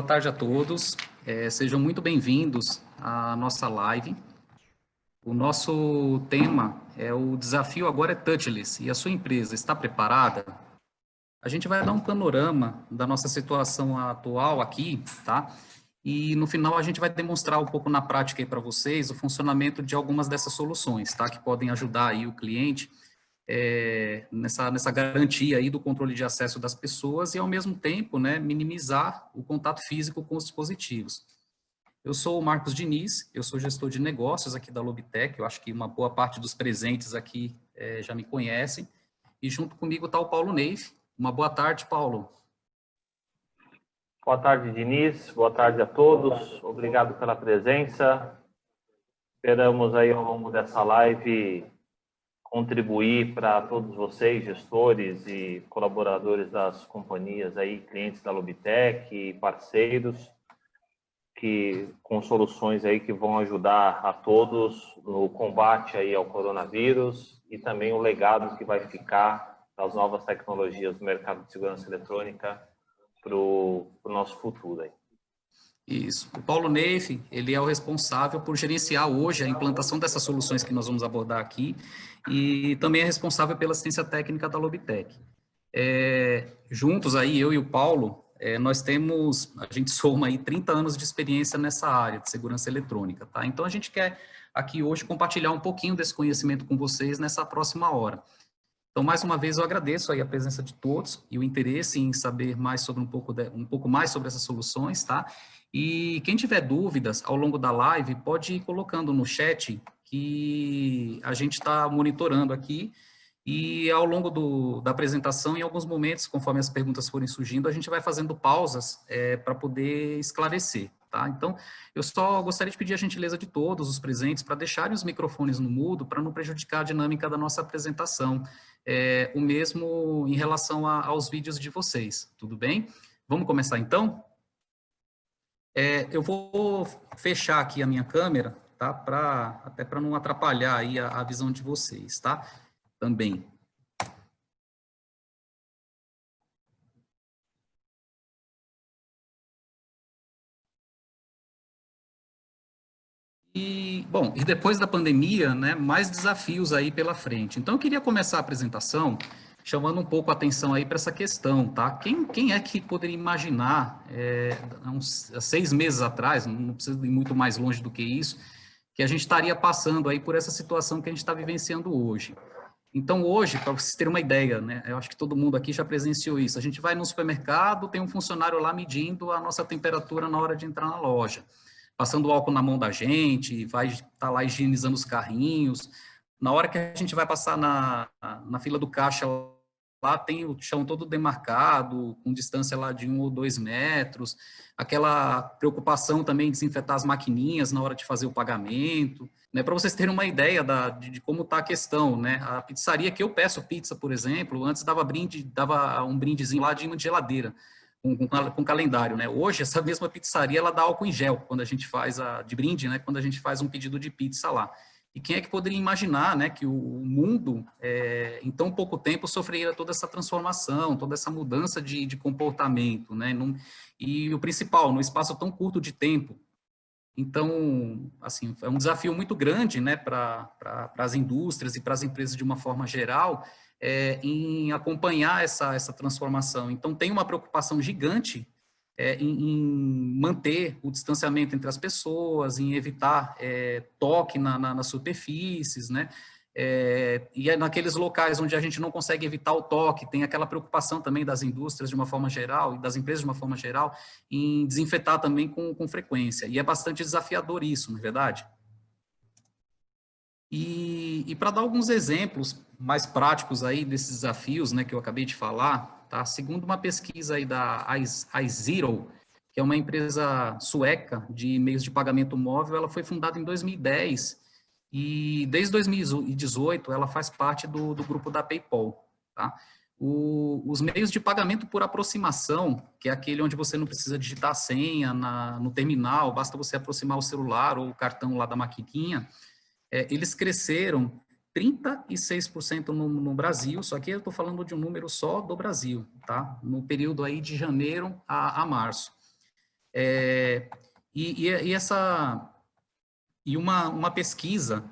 tarde a todos, sejam muito bem-vindos à nossa live. O nosso tema é o desafio agora é touchless, e a sua empresa está preparada? A gente vai dar um panorama da nossa situação atual aqui, tá? E no final a gente vai demonstrar um pouco na prática aí para vocês o funcionamento de algumas dessas soluções, tá? Que podem ajudar aí o cliente nessa garantia aí do controle de acesso das pessoas e, ao mesmo tempo, né, minimizar o contato físico com os dispositivos. Eu sou o Marcos Diniz, eu sou gestor de negócios aqui da Lobitech, eu acho que uma boa parte dos presentes aqui já me conhecem, e junto comigo está o Paulo Neif. Uma boa tarde, Paulo. Boa tarde, Diniz. Boa tarde a todos. Obrigado pela presença. Esperamos aí ao longo dessa live contribuir para todos vocês, gestores e colaboradores das companhias aí, clientes da Lobitech e parceiros, com soluções aí que vão ajudar a todos no combate aí ao coronavírus e também o legado que vai ficar das novas tecnologias do mercado de segurança eletrônica para o nosso futuro aí. Isso. O Paulo Neif, ele é o responsável por gerenciar hoje a implantação dessas soluções que nós vamos abordar aqui e também é responsável pela assistência técnica da Lobitech. Juntos aí, eu e o Paulo, a gente soma aí 30 anos de experiência nessa área de segurança eletrônica, tá? Então, a gente quer aqui hoje compartilhar um pouquinho desse conhecimento com vocês nessa próxima hora. Então, mais uma vez, eu agradeço aí a presença de todos e o interesse em saber mais sobre um pouco mais sobre essas soluções, tá? E quem tiver dúvidas ao longo da live, pode ir colocando no chat que a gente está monitorando aqui e ao longo da apresentação, em alguns momentos, conforme as perguntas forem surgindo, a gente vai fazendo pausas para poder esclarecer, tá? Então, eu só gostaria de pedir a gentileza de todos os presentes para deixarem os microfones no mudo para não prejudicar a dinâmica da nossa apresentação. O mesmo em relação aos vídeos de vocês, tudo bem? Vamos começar então? Eu vou fechar aqui a minha câmera, tá? Até para não atrapalhar aí a visão de vocês, tá? Também. E depois da pandemia, né, mais desafios aí pela frente. Então, eu queria começar a apresentação chamando um pouco a atenção aí para essa questão, tá? Quem é que poderia imaginar, há 6 meses atrás, não precisa ir muito mais longe do que isso, que a gente estaria passando aí por essa situação que a gente está vivenciando hoje. Então, hoje, para vocês terem uma ideia, né, eu acho que todo mundo aqui já presenciou isso, a gente vai no supermercado, tem um funcionário lá medindo a nossa temperatura na hora de entrar na loja, passando o álcool na mão da gente, vai estar lá higienizando os carrinhos. Na hora que a gente vai passar na fila do caixa, lá tem o chão todo demarcado, com distância lá de 1 ou 2 metros, aquela preocupação também em desinfetar as maquininhas na hora de fazer o pagamento, né? Para vocês terem uma ideia de como está a questão, né? A pizzaria que eu peço pizza, por exemplo, antes dava um brindezinho lá de imã de geladeira, com calendário, né? Hoje, essa mesma pizzaria, ela dá álcool em gel, quando a gente faz de brinde, né? Quando a gente faz um pedido de pizza lá. E quem é que poderia imaginar, né, que o mundo, em tão pouco tempo, sofreria toda essa transformação, toda essa mudança de comportamento, né? E o principal, no espaço tão curto de tempo. Então, assim, é um desafio muito grande, né, para as indústrias e para as empresas de uma forma geral, em acompanhar essa transformação. Então, tem uma preocupação gigante em manter o distanciamento entre as pessoas, em evitar toque nas superfícies, né? E naqueles locais onde a gente não consegue evitar o toque, tem aquela preocupação também das indústrias de uma forma geral e das empresas de uma forma geral em desinfetar também com frequência. E é bastante desafiador isso, não é verdade? E para dar alguns exemplos mais práticos aí desses desafios, né, que eu acabei de falar, tá? Segundo uma pesquisa aí da iZero, que é uma empresa sueca de meios de pagamento móvel, ela foi fundada em 2010 e desde 2018 ela faz parte do grupo da PayPal, tá? Os meios de pagamento por aproximação, que é aquele onde você não precisa digitar a senha no terminal, basta você aproximar o celular ou o cartão lá da maquininha, eles cresceram 36% no Brasil, só que eu estou falando de um número só do Brasil, tá? No período aí de janeiro a março. E uma pesquisa,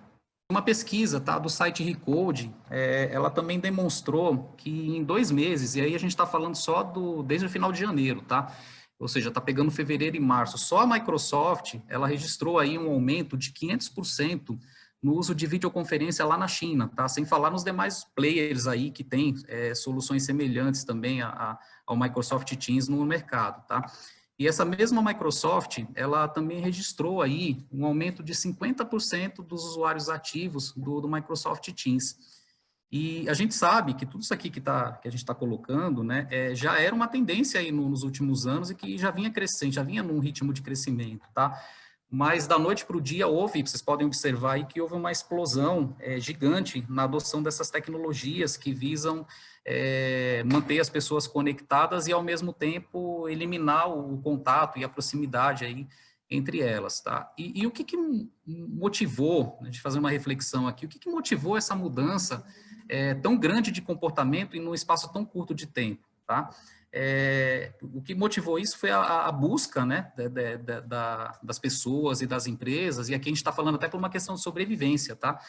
tá, do site Recode, ela também demonstrou que em 2 meses, e aí a gente está falando só desde o final de janeiro, tá? Ou seja, está pegando fevereiro e março. Só a Microsoft, ela registrou aí um aumento de 500% no uso de videoconferência lá na China, tá? Sem falar nos demais players aí que têm soluções semelhantes também ao Microsoft Teams no mercado, tá? E essa mesma Microsoft, ela também registrou aí um aumento de 50% dos usuários ativos do Microsoft Teams. E a gente sabe que tudo isso aqui que a gente está colocando, né, já era uma tendência aí nos últimos anos e que já vinha crescendo, já vinha num ritmo de crescimento, tá? Mas da noite para o dia vocês podem observar aí que houve uma explosão gigante na adoção dessas tecnologias que visam manter as pessoas conectadas e, ao mesmo tempo, eliminar o contato e a proximidade aí entre elas, tá? E o que motivou, a gente fazer uma reflexão aqui, o que motivou essa mudança tão grande de comportamento em um espaço tão curto de tempo, tá? O que motivou isso foi a busca, né, das pessoas e das empresas, e aqui a gente está falando até por uma questão de sobrevivência, tá?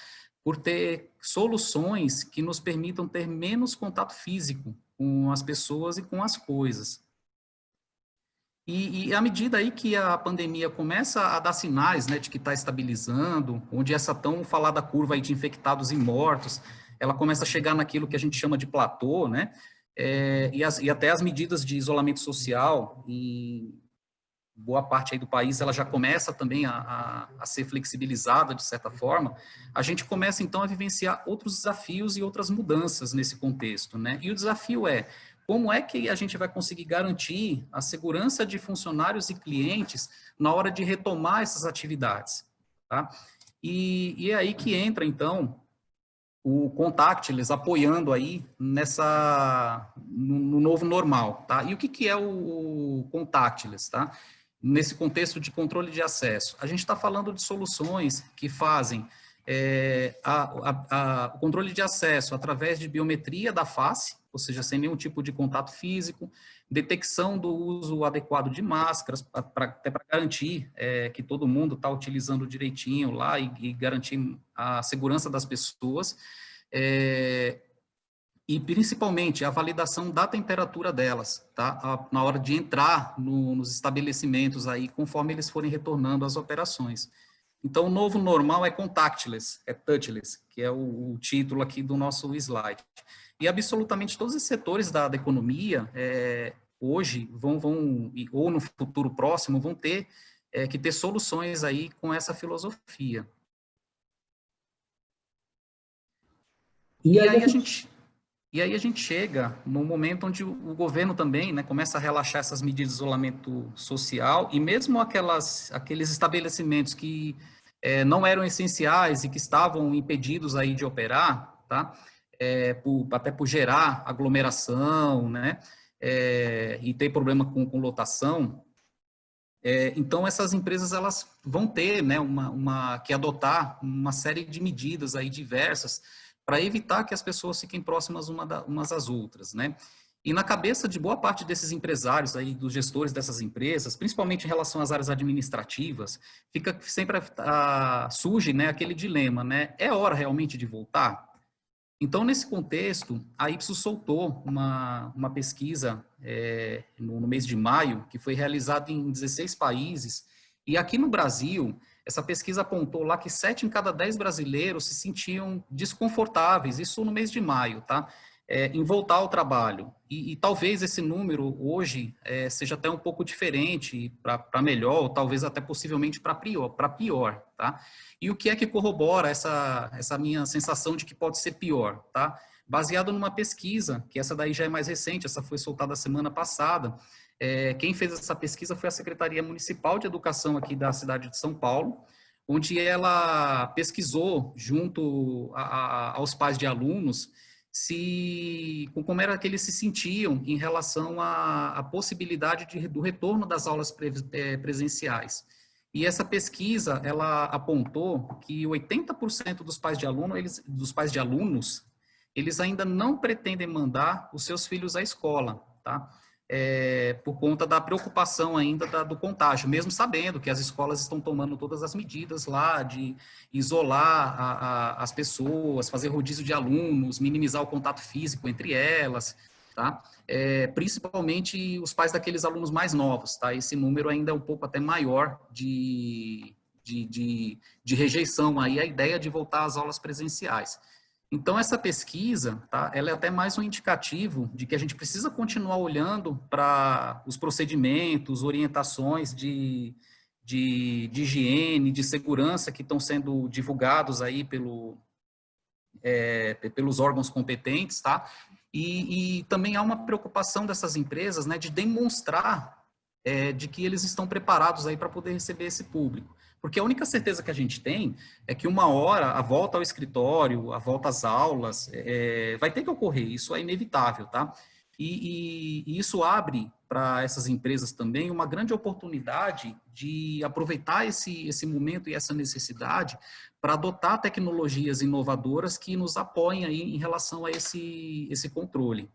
Por ter soluções que nos permitam ter menos contato físico com as pessoas e com as coisas. E à medida aí que a pandemia começa a dar sinais, né, de que está estabilizando, onde essa tão falada curva aí de infectados e mortos, ela começa a chegar naquilo que a gente chama de platô, né, e até as medidas de isolamento social, em boa parte aí do país, ela já começa também a ser flexibilizada de certa forma, a gente começa então a vivenciar outros desafios e outras mudanças nesse contexto, né? E o desafio como é que a gente vai conseguir garantir a segurança de funcionários e clientes na hora de retomar essas atividades, tá? E é aí que entra, então, o Contactless apoiando aí no novo normal, tá? E o que é o Contactless, tá? Nesse contexto de controle de acesso. A gente está falando de soluções que fazem o controle de acesso através de biometria da face, ou seja, sem nenhum tipo de contato físico, detecção do uso adequado de máscaras, até para garantir que todo mundo está utilizando direitinho lá e garantir a segurança das pessoas, e principalmente a validação da temperatura delas, tá? Na hora de entrar nos estabelecimentos aí, conforme eles forem retornando às operações. Então, o novo normal é contactless, é touchless, que é o título aqui do nosso slide. E absolutamente todos os setores da economia, hoje, ou no futuro próximo, vão ter que ter soluções aí com essa filosofia. E aí a gente chega no momento onde o governo também, né, começa a relaxar essas medidas de isolamento social, e mesmo aqueles estabelecimentos que não eram essenciais e que estavam impedidos aí de operar, tá? Até por gerar aglomeração, né, e ter problema com lotação, então essas empresas elas vão ter, né, que adotar uma série de medidas aí diversas para evitar que as pessoas fiquem próximas umas às outras, né? E na cabeça de boa parte desses empresários aí, dos gestores dessas empresas, principalmente em relação às áreas administrativas, surge, né, aquele dilema, né? É hora realmente de voltar? Então, nesse contexto, a Ipsos soltou uma pesquisa no mês de maio, que foi realizada em 16 países, e aqui no Brasil, essa pesquisa apontou lá que 7 em cada 10 brasileiros se sentiam desconfortáveis, isso no mês de maio, tá? Em voltar ao trabalho. E talvez esse número hoje seja até um pouco diferente, para melhor, ou talvez até possivelmente para pior, tá? E o que é que corrobora essa minha sensação de que pode ser pior, tá? Baseado numa pesquisa, que essa daí já é mais recente, essa foi soltada semana passada. Quem fez essa pesquisa foi a Secretaria Municipal de Educação aqui da cidade de São Paulo, onde ela pesquisou junto aos pais de alunos como era que eles se sentiam em relação à possibilidade do retorno das aulas presenciais. E essa pesquisa, ela apontou que 80% dos pais de alunos, eles ainda não pretendem mandar os seus filhos à escola, tá? por conta da preocupação ainda do contágio, mesmo sabendo que as escolas estão tomando todas as medidas lá de isolar as pessoas, fazer rodízio de alunos, minimizar o contato físico entre elas, tá? Principalmente os pais daqueles alunos mais novos, tá? Esse número ainda é um pouco até maior de rejeição aí à ideia de voltar às aulas presenciais. Então, essa pesquisa, tá, ela é até mais um indicativo de que a gente precisa continuar olhando para os procedimentos, orientações de higiene, de segurança que estão sendo divulgados aí pelos órgãos competentes, tá? E também há uma preocupação dessas empresas, né, de demonstrar de que eles estão preparados aí para poder receber esse público. Porque a única certeza que a gente tem é que uma hora a volta ao escritório, a volta às aulas, vai ter que ocorrer, isso é inevitável, tá? E isso abre para essas empresas também uma grande oportunidade de aproveitar esse momento e essa necessidade para adotar tecnologias inovadoras que nos apoiem aí em relação a esse controle.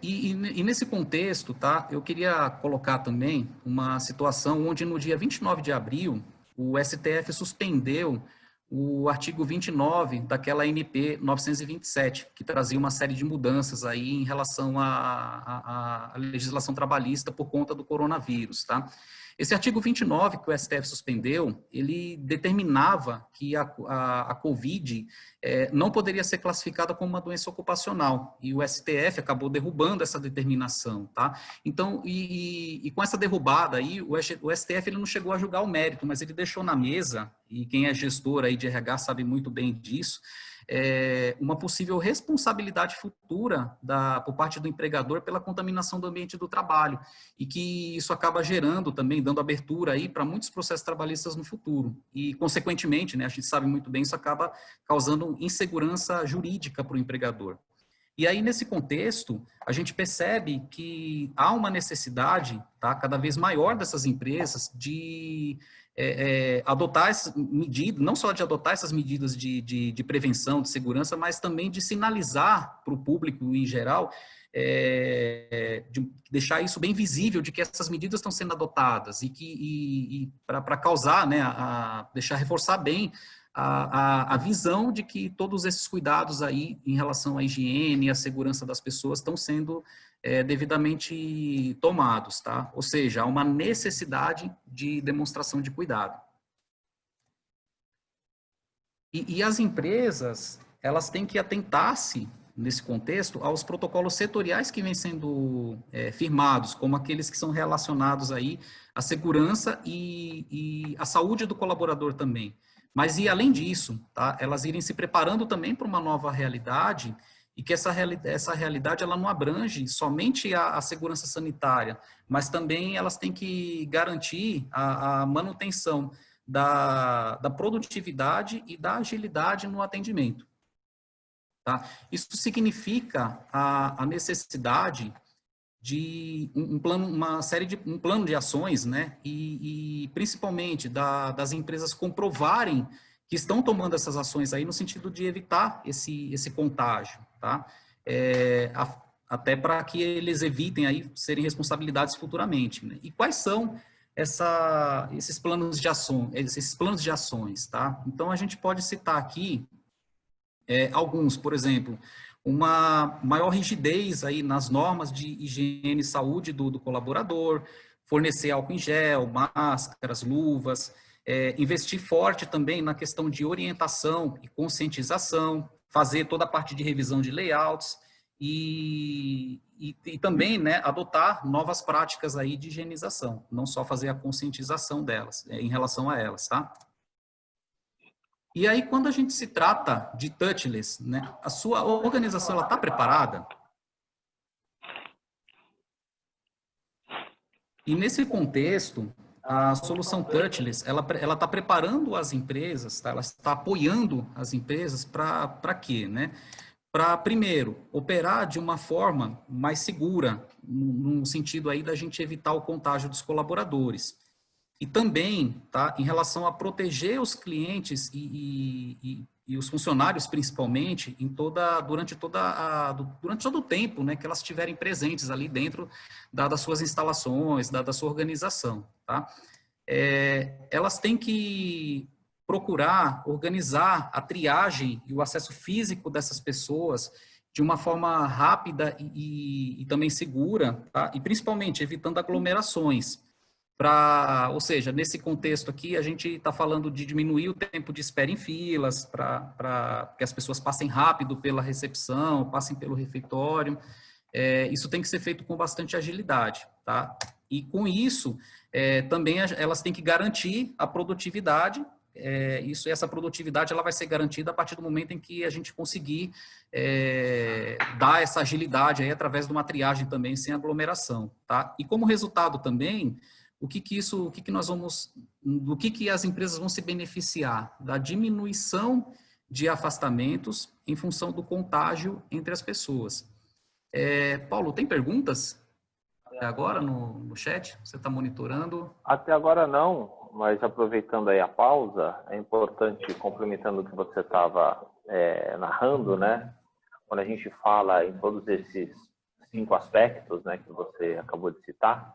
E nesse contexto, tá, eu queria colocar também uma situação onde no dia 29 de abril, o STF suspendeu o artigo 29 daquela MP 927, que trazia uma série de mudanças aí em relação à legislação trabalhista por conta do coronavírus, tá? Esse artigo 29 que o STF suspendeu, ele determinava que a COVID não poderia ser classificada como uma doença ocupacional, e o STF acabou derrubando essa determinação, tá? Então, e com essa derrubada aí, o STF ele não chegou a julgar o mérito, mas ele deixou na mesa, e quem é gestor aí de RH sabe muito bem disso, uma possível responsabilidade futura por parte do empregador pela contaminação do ambiente do trabalho, e que isso acaba gerando também, dando abertura aí para muitos processos trabalhistas no futuro, e consequentemente, né, a gente sabe muito bem, isso acaba causando insegurança jurídica para o empregador. E aí, nesse contexto, a gente percebe que há uma necessidade, tá, cada vez maior dessas empresas de adotar essas medidas, não só de adotar essas medidas de prevenção, de segurança, mas também de sinalizar para o público em geral, de deixar isso bem visível, de que essas medidas estão sendo adotadas e para causar, né, reforçar bem a visão de que todos esses cuidados aí em relação à higiene e à segurança das pessoas estão sendo devidamente tomados, tá? Ou seja, há uma necessidade de demonstração de cuidado. E as empresas, elas têm que atentar-se, nesse contexto, aos protocolos setoriais que vêm sendo firmados, como aqueles que são relacionados aí à segurança e à saúde do colaborador também. Mas, e além disso, tá, elas irem se preparando também para uma nova realidade, e que essa realidade ela não abrange somente a segurança sanitária, mas também elas têm que garantir a manutenção da produtividade e da agilidade no atendimento. Tá? Isso significa a necessidade de um plano de ações, né? E principalmente das empresas comprovarem que estão tomando essas ações aí no sentido de evitar esse contágio, tá? Até para que eles evitem aí serem responsabilidades futuramente, né? E quais são esses planos de ações, tá? Então a gente pode citar aqui alguns, por exemplo, uma maior rigidez aí nas normas de higiene e saúde do colaborador, fornecer álcool em gel, máscaras, luvas, investir forte também na questão de orientação e conscientização, fazer toda a parte de revisão de layouts e também, né, adotar novas práticas aí de higienização, não só fazer a conscientização delas, em relação a elas, tá? E aí, quando a gente se trata de touchless, né, a sua organização está preparada? E nesse contexto, a solução touchless, ela está preparando as empresas, tá? Ela está apoiando as empresas para quê, né? Para, primeiro, operar de uma forma mais segura, no sentido aí da gente evitar o contágio dos colaboradores. E também, tá, em relação a proteger os clientes e e os funcionários principalmente durante todo o tempo, né, que elas estiverem presentes ali dentro das suas instalações, da sua organização, tá? Elas têm que procurar organizar a triagem e o acesso físico dessas pessoas de uma forma rápida e também segura, tá? E principalmente evitando aglomerações. Ou seja, nesse contexto aqui, a gente está falando de diminuir o tempo de espera em filas, para que as pessoas passem rápido pela recepção, passem pelo refeitório. Isso tem que ser feito com bastante agilidade, tá? E com isso, também elas têm que garantir a produtividade. Essa produtividade ela vai ser garantida a partir do momento em que a gente conseguir dar essa agilidade aí através de uma triagem também sem aglomeração, tá? E como resultado também, do que as empresas vão se beneficiar? Da diminuição de afastamentos em função do contágio entre as pessoas. Paulo, tem perguntas até agora no chat? Você está monitorando? Até agora não, mas aproveitando aí a pausa, é importante, complementando o que você estava narrando, né? Quando a gente fala em todos esses 5 aspectos, né, que você acabou de citar,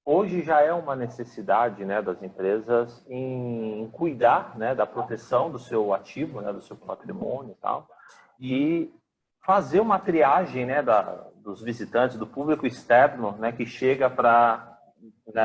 hoje já é uma necessidade, né, das empresas em cuidar, né, da proteção do seu ativo, né, do seu patrimônio e tal, e fazer uma triagem, né, dos visitantes, do público externo, né, que chega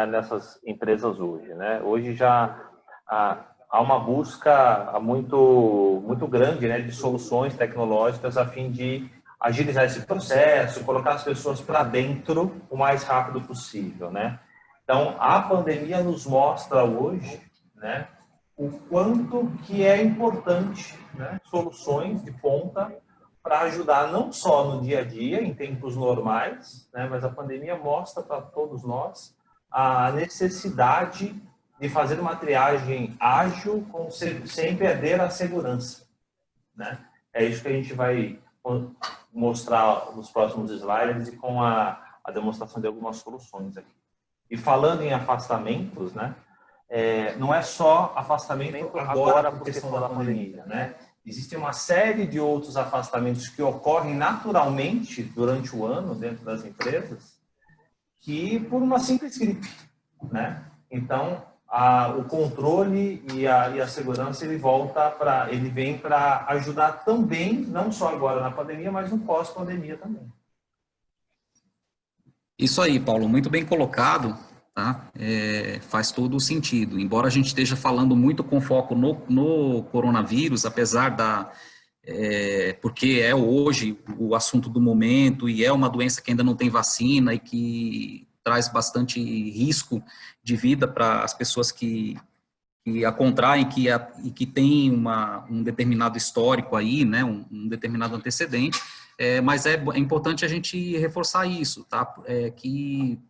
nessas empresas hoje, né? Hoje já há uma busca muito grande, né, de soluções tecnológicas a fim de agilizar esse processo, colocar as pessoas para dentro o mais rápido possível, né? Então, a pandemia nos mostra hoje, né, o quanto que é importante, né, soluções de ponta para ajudar não só no dia a dia, em tempos normais, né, mas a pandemia mostra para todos nós a necessidade de fazer uma triagem ágil sem perder a segurança, né? É isso que a gente vai mostrar nos próximos slides e com a demonstração de algumas soluções aqui. E falando em afastamentos, né, não é só afastamento agora por questão da pandemia, né? Existe uma série de outros afastamentos que ocorrem naturalmente durante o ano dentro das empresas, que por uma simples gripe, né? Então, o controle e a segurança ele vem para ajudar também, não só agora na pandemia, mas no pós-pandemia também. Isso aí, Paulo, muito bem colocado, tá? Faz todo o sentido. Embora a gente esteja falando muito com foco no coronavírus, apesar porque é hoje o assunto do momento e é uma doença que ainda não tem vacina e que traz bastante risco de vida para as pessoas que a contraem e que têm um determinado histórico aí, né, um determinado antecedente, mas é importante a gente reforçar isso, tá? Que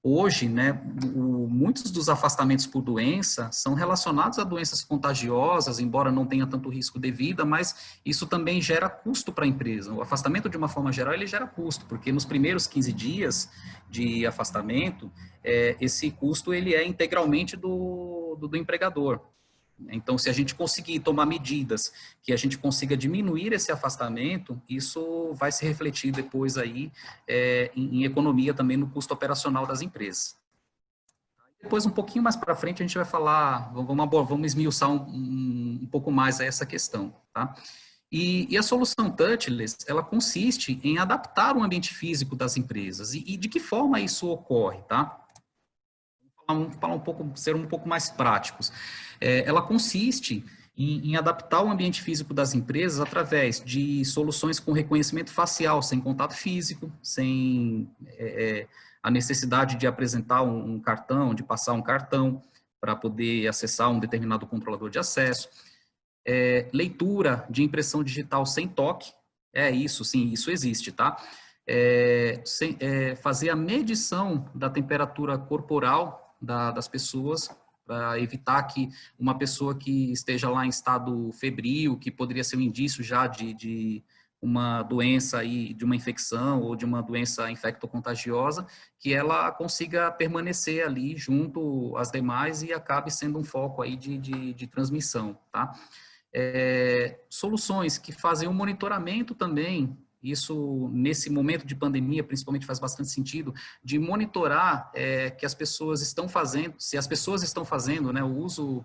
hoje, né, muitos dos afastamentos por doença são relacionados a doenças contagiosas, embora não tenha tanto risco de vida, mas isso também gera custo para a empresa. O afastamento, de uma forma geral, ele gera custo, porque nos primeiros 15 dias de afastamento, esse custo ele é integralmente do empregador. Então, se a gente conseguir tomar medidas que a gente consiga diminuir esse afastamento, isso vai se refletir depois aí em economia também no custo operacional das empresas. Depois, um pouquinho mais para frente, a gente vai falar, vamos esmiuçar um pouco mais a essa questão, tá? E a solução touchless, ela consiste em adaptar o ambiente físico das empresas. E de que forma isso ocorre, tá? Vamos falar ser um pouco mais práticos. Ela consiste em adaptar o ambiente físico das empresas através de soluções com reconhecimento facial, sem contato físico, sem a necessidade de apresentar um cartão, de passar um cartão para poder acessar um determinado controlador de acesso. Leitura de impressão digital sem toque, sim, isso existe, tá? Fazer a medição da temperatura corporal das pessoas, para evitar que uma pessoa que esteja lá em estado febril, que poderia ser um indício já de uma doença aí, de uma infecção ou de uma doença infectocontagiosa, que ela consiga permanecer ali junto às demais e acabe sendo um foco aí de transmissão, tá? Soluções que fazem o monitoramento também, isso nesse momento de pandemia principalmente faz bastante sentido, de monitorar que as pessoas estão fazendo, se as pessoas estão fazendo, né, o uso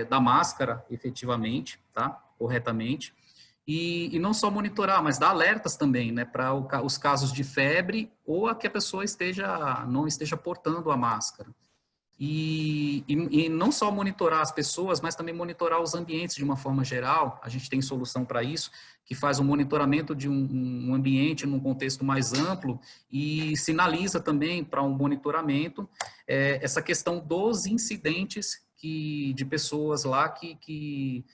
da máscara efetivamente, tá, corretamente, e não só monitorar, mas dar alertas também, né, para os casos de febre ou a que a pessoa não esteja portando a máscara. E não só monitorar as pessoas, mas também monitorar os ambientes de uma forma geral. A gente tem solução para isso, que faz um monitoramento de um ambiente num contexto mais amplo e sinaliza também para um monitoramento essa questão dos incidentes de pessoas lá que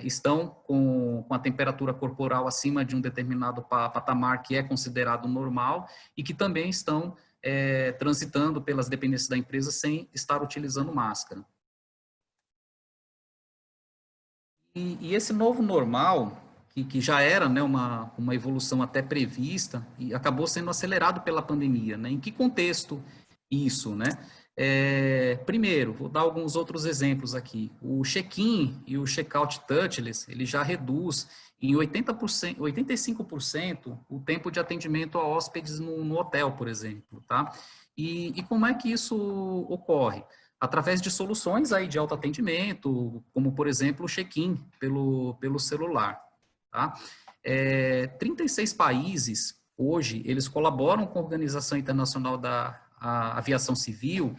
estão com a temperatura corporal acima de um determinado patamar que é considerado normal e que também estão transitando pelas dependências da empresa sem estar utilizando máscara. E esse novo normal, que já era, né, uma evolução até prevista, e acabou sendo acelerado pela pandemia, né? Em que contexto isso, né? Primeiro, vou dar alguns outros exemplos aqui. O check-in e o check-out touchless, ele já reduz em 80%, 85% o tempo de atendimento a hóspedes no hotel, por exemplo, tá? E como é que isso ocorre? Através de soluções aí de autoatendimento, como, por exemplo, o check-in pelo celular, tá? 36 países, hoje, eles colaboram com a Organização Internacional da Aviação Civil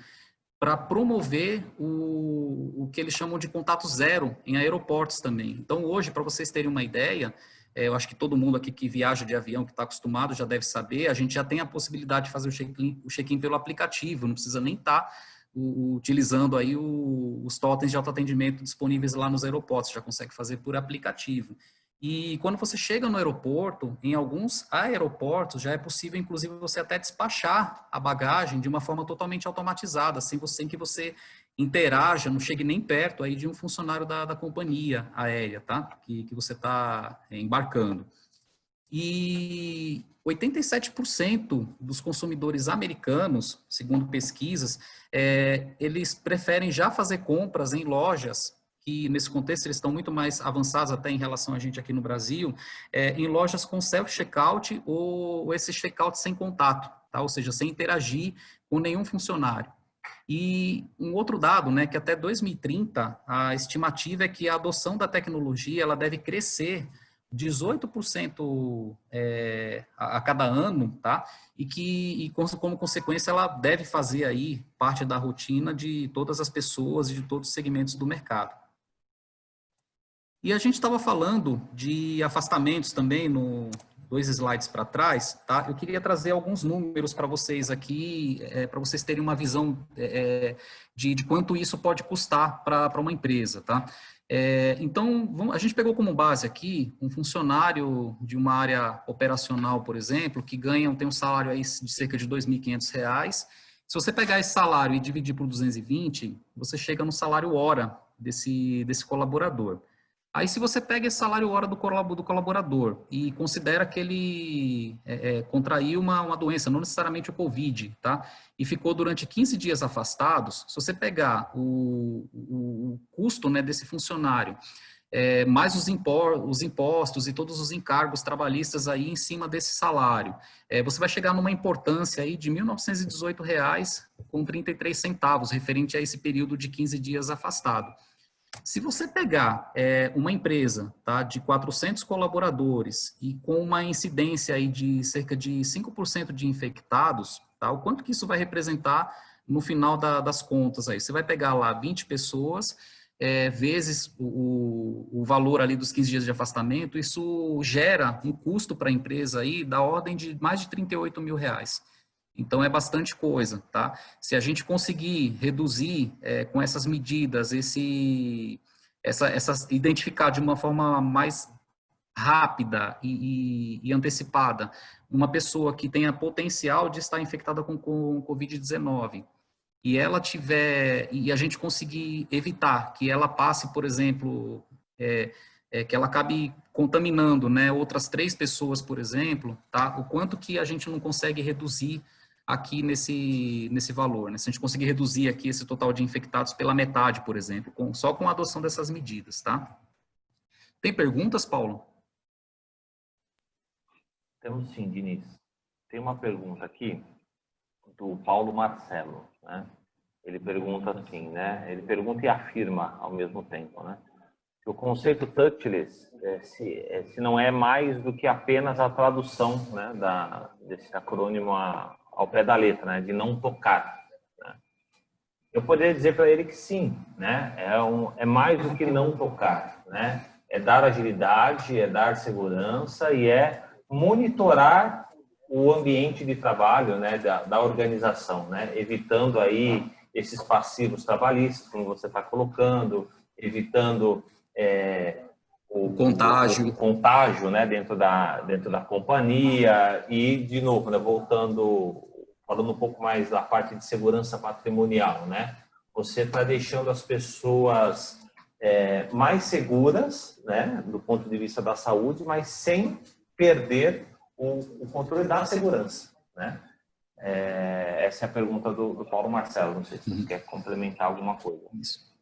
para promover o que eles chamam de contato zero em aeroportos também. Então, hoje, para vocês terem uma ideia, eu acho que todo mundo aqui que viaja de avião, que está acostumado, já deve saber, a gente já tem a possibilidade de fazer o check-in pelo aplicativo, não precisa nem estar utilizando aí os totens de autoatendimento disponíveis lá nos aeroportos, já consegue fazer por aplicativo. E quando você chega no aeroporto, em alguns aeroportos já é possível, inclusive, você até despachar a bagagem de uma forma totalmente automatizada, sem que você interaja, não chegue nem perto aí de um funcionário da companhia aérea, tá? Que você está embarcando. E 87% dos consumidores americanos, segundo pesquisas, eles preferem já fazer compras em lojas, que nesse contexto eles estão muito mais avançados até em relação a gente aqui no Brasil, em lojas com self-checkout ou esse checkout sem contato, tá? Ou seja, sem interagir com nenhum funcionário. E um outro dado, né, que até 2030, a estimativa é que a adoção da tecnologia ela deve crescer 18% a cada ano, tá? E como consequência ela deve fazer aí parte da rotina de todas as pessoas e de todos os segmentos do mercado. E a gente estava falando de afastamentos também, 2 slides para trás, tá? Eu queria trazer alguns números para vocês aqui, para vocês terem uma visão de quanto isso pode custar para uma empresa, tá? Então, a gente pegou como base aqui um funcionário de uma área operacional, por exemplo, que tem um salário aí de cerca de R$ 2.500. Se você pegar esse salário e dividir por 220, você chega no salário hora desse colaborador. Aí, se você pega esse salário hora do colaborador e considera que ele contraiu uma doença, não necessariamente o Covid, tá? E ficou durante 15 dias afastados, se você pegar o custo, né, desse funcionário, mais os impostos e todos os encargos trabalhistas aí em cima desse salário, você vai chegar numa importância aí de R$ 1.918,33, referente a esse período de 15 dias afastado. Se você pegar uma empresa, tá, de 400 colaboradores e com uma incidência aí de cerca de 5% de infectados, tá, o quanto que isso vai representar no final das contas aí? Você vai pegar lá 20 pessoas, vezes o valor ali dos 15 dias de afastamento, isso gera um custo para a empresa aí da ordem de mais de R$ 38 mil. Então, é bastante coisa, tá? Se a gente conseguir reduzir com essas medidas, identificar de uma forma mais rápida e antecipada uma pessoa que tenha potencial de estar infectada com Covid-19 e a gente conseguir evitar que ela passe, por exemplo, que ela acabe contaminando, né, outras 3 pessoas, por exemplo, tá? O quanto que a gente não consegue reduzir aqui nesse valor, né? Se a gente conseguir reduzir aqui esse total de infectados pela metade, por exemplo, só com a adoção dessas medidas, tá? Tem perguntas, Paulo? Temos sim, Diniz. Tem uma pergunta aqui do Paulo Marcelo, né? Ele pergunta assim, né? Ele pergunta e afirma ao mesmo tempo, né? Que o conceito touchless se não é mais do que apenas a tradução, né, desse acrônimo ao pé da letra, né? De não tocar. Né? Eu poderia dizer para ele que sim, né? É mais do que não tocar, né? É dar agilidade, é dar segurança e é monitorar o ambiente de trabalho, né, da organização, né? Evitando aí esses passivos trabalhistas, como você está colocando, evitando o contágio, né, dentro da companhia e, de novo, né, falando um pouco mais da parte de segurança patrimonial, né? Você está deixando as pessoas mais seguras, né, do ponto de vista da saúde, mas sem perder o controle da segurança, né? Essa é a pergunta do Paulo Marcelo. Não sei se você quer complementar alguma coisa. Isso.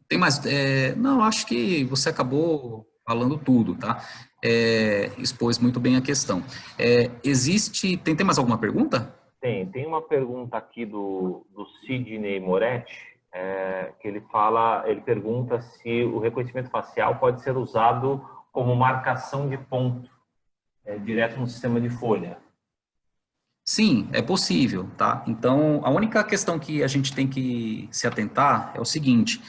Tem mais? Não, acho que você acabou falando tudo, tá? Expôs muito bem a questão. Tem mais alguma pergunta? Tem uma pergunta aqui do Sidney Moretti, que ele pergunta se o reconhecimento facial pode ser usado como marcação de ponto, direto no sistema de folha. Sim, é possível, tá? Então, a única questão que a gente tem que se atentar é o seguinte,